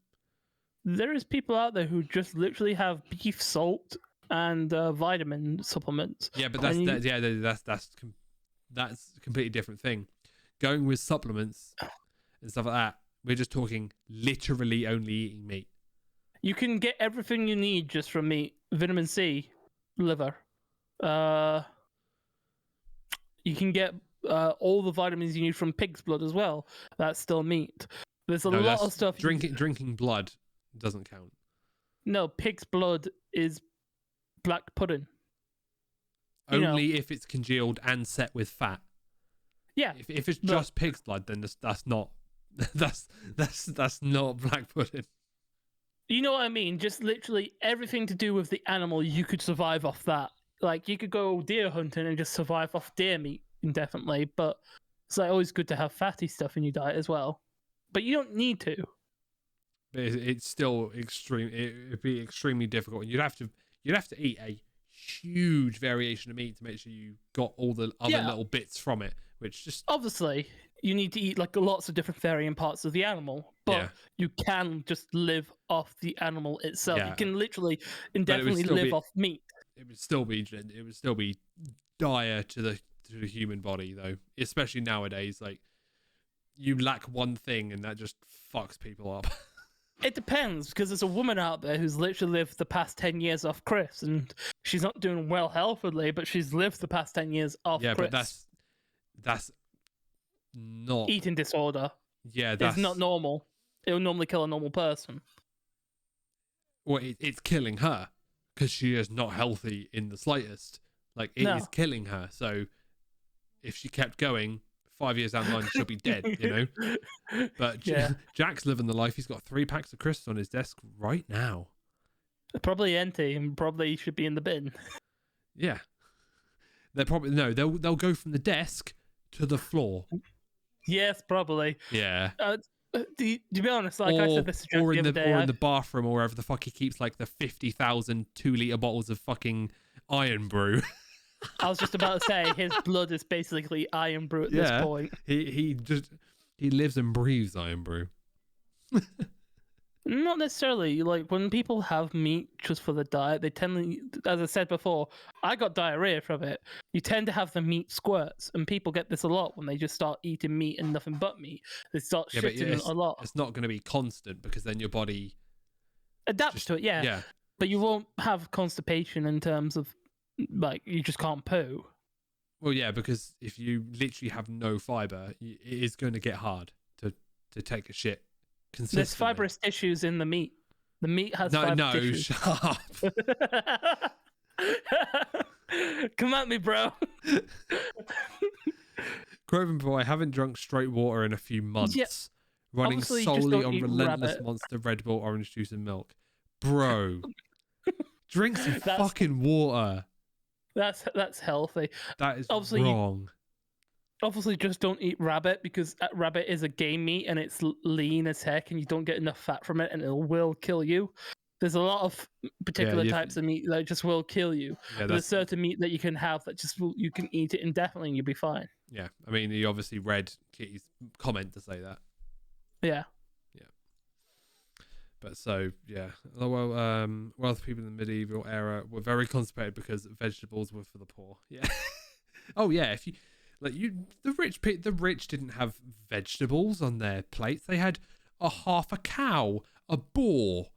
There is people out there who just literally have beef salt and vitamin supplements. Yeah, but that's a completely different thing. Going with supplements and stuff like that, we're just talking literally only eating meat. You can get everything you need just from meat. Vitamin C, liver. You can get all the vitamins you need from pig's blood as well. That's still meat. There's a lot of stuff. Drinking blood doesn't count. No, pig's blood is black pudding. Only if it's congealed and set with fat. Yeah. If it's just pig's blood, then that's not that's not black pudding. You know what I mean? Just literally everything to do with the animal, you could survive off that. Like, you could go deer hunting and just survive off deer meat indefinitely, but it's like always good to have fatty stuff in your diet as well. But you don't need to. But it's still extreme. It'd be extremely difficult. You'd have to eat a huge variation of meat to make sure you got all the other little bits from it, which just obviously you need to eat like lots of different varying parts of the animal, but you can just live off the animal itself. You can literally indefinitely live off meat. It would still be dire to the human body though, especially nowadays. Like, you lack one thing and that just fucks people up. It depends, because there's a woman out there who's literally lived the past 10 years off crisps, and she's not doing well healthily, but she's lived the past 10 years off crisps. Yeah, but that's not... Eating disorder. Yeah, that's... It's not normal. It'll normally kill a normal person. Well, it's killing her, because she is not healthy in the slightest. Like, it is killing her, so if she kept going... 5 years down the line, she'll be dead, you know? But Jack's living the life. He's got 3 packs of crisps on his desk right now. Probably empty and probably should be in the bin. Yeah. They'll go from the desk to the floor. Yes, probably. Yeah. To be honest, like I said this to Jack the other day, or in the bathroom or wherever the fuck he keeps like the 50,000 2-litre bottles of fucking iron brew. I was just about to say his blood is basically iron brew at this point. He lives and breathes iron brew. Not necessarily. Like, when people have meat just for the diet, they tend to, as I said before, I got diarrhea from it. You tend to have the meat squirts, and people get this a lot when they just start eating meat and nothing but meat. They start shitting a lot. It's not going to be constant, because then your body adapts to it. Yeah, but you won't have constipation in terms of, like, you just can't poo. Well, yeah, because if you literally have no fiber, it is going to get hard to take a shit consistently. There's fibrous tissues in the meat. The meat has fibrous tissues. Shut up. Come at me, bro. Groven boy, I haven't drunk straight water in a few months. Running solely on relentless Monster Red Bull, orange juice, and milk. Bro, drink some fucking water. That's healthy. That is wrong. Obviously, just don't eat rabbit, because rabbit is a game meat and it's lean as heck, and you don't get enough fat from it, and it will kill you. There's a lot of particular types of meat that just will kill you. Yeah, there's certain meat that you can have that you can eat it indefinitely and you'll be fine. Yeah, I mean, you obviously read Kitty's comment to say that. Yeah. But so, yeah. Well, wealthy people in the medieval era were very constipated because vegetables were for the poor. Yeah. Oh yeah. If you the rich didn't have vegetables on their plates. They had half a cow, a boar.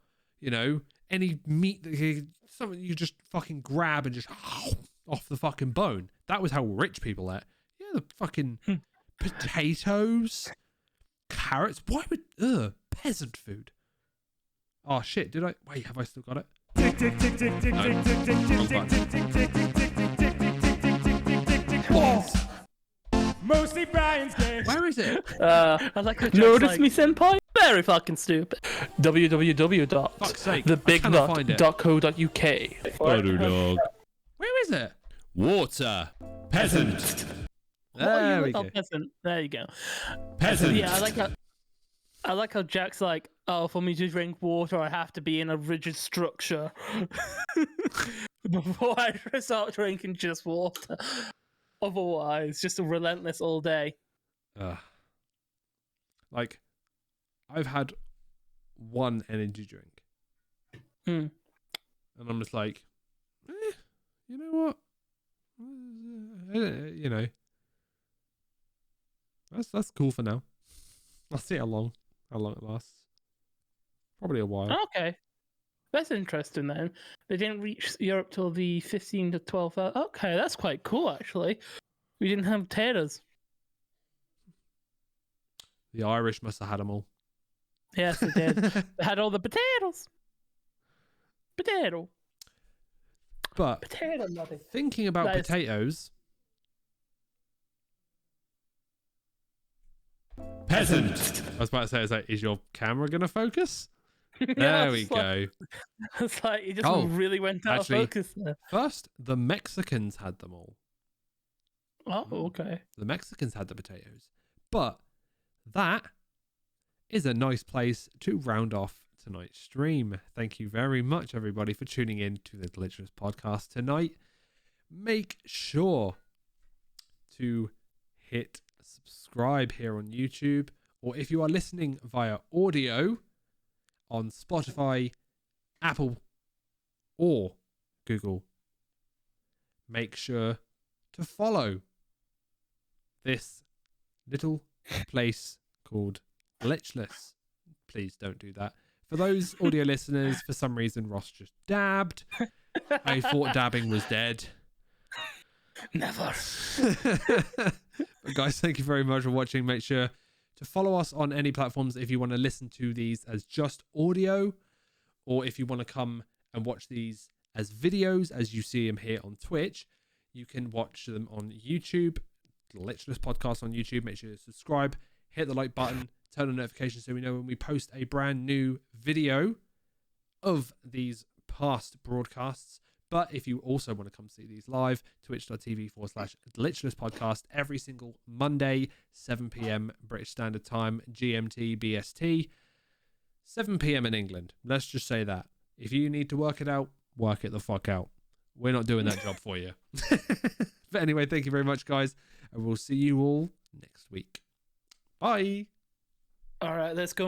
You know, any meat that something you just fucking grab and just off the fucking bone. That was how rich people ate. Yeah, the fucking potatoes, carrots. Why would peasant food? Oh shit! Did I wait? Have I still got it? Mostly Brian's game. Where is it? I like how Notice me, senpai? Very fucking stupid. www.thebignut.co.uk. Dog. Where is it? Water. Peasant. There we go. Peasant. There you go. Peasant. Yeah, I like how Jack's like, oh, for me to drink water, I have to be in a rigid structure before I start drinking just water. Otherwise, just a relentless all day. Like, I've had one energy drink, and I'm just like, you know what? You know, that's cool for now. I'll see how long it lasts. Probably a while. Okay. That's interesting then. They didn't reach Europe till the 15 to 12. Okay, that's quite cool actually. We didn't have potatoes. The Irish must have had them all. Yes, they did. They had all the potatoes. Potato. But Potato nothing. Thinking about potatoes. Peasant. I was about to say, is your camera going to focus? There we go. It's like it just really went out of focus there. First, the Mexicans had them all. Oh, okay. The Mexicans had the potatoes. But that is a nice place to round off tonight's stream. Thank you very much, everybody, for tuning in to the Delicious Podcast tonight. Make sure to hit subscribe here on YouTube, or if you are listening via audio on Spotify, Apple, or Google, make sure to follow this little place called Glitchless. Please don't do that. For those audio listeners, for some reason, Ross just dabbed. I thought dabbing was dead. Never. But guys, thank you very much for watching. Make sure to follow us on any platforms if you want to listen to these as just audio, or if you want to come and watch these as videos as you see them here on Twitch. You can watch them on YouTube, Delicious Podcast on YouTube. Make sure to subscribe, hit the like button, turn on notifications so we know when we post a brand new video of these past broadcasts. But if you also want to come see these live, twitch.tv/Delicious Podcast every single Monday, 7 p.m. British Standard Time, GMT, BST, 7 p.m. in England. Let's just say that. If you need to work it out, work it the fuck out. We're not doing that job for you. But anyway, thank you very much, guys. And we'll see you all next week. Bye. All right, let's go.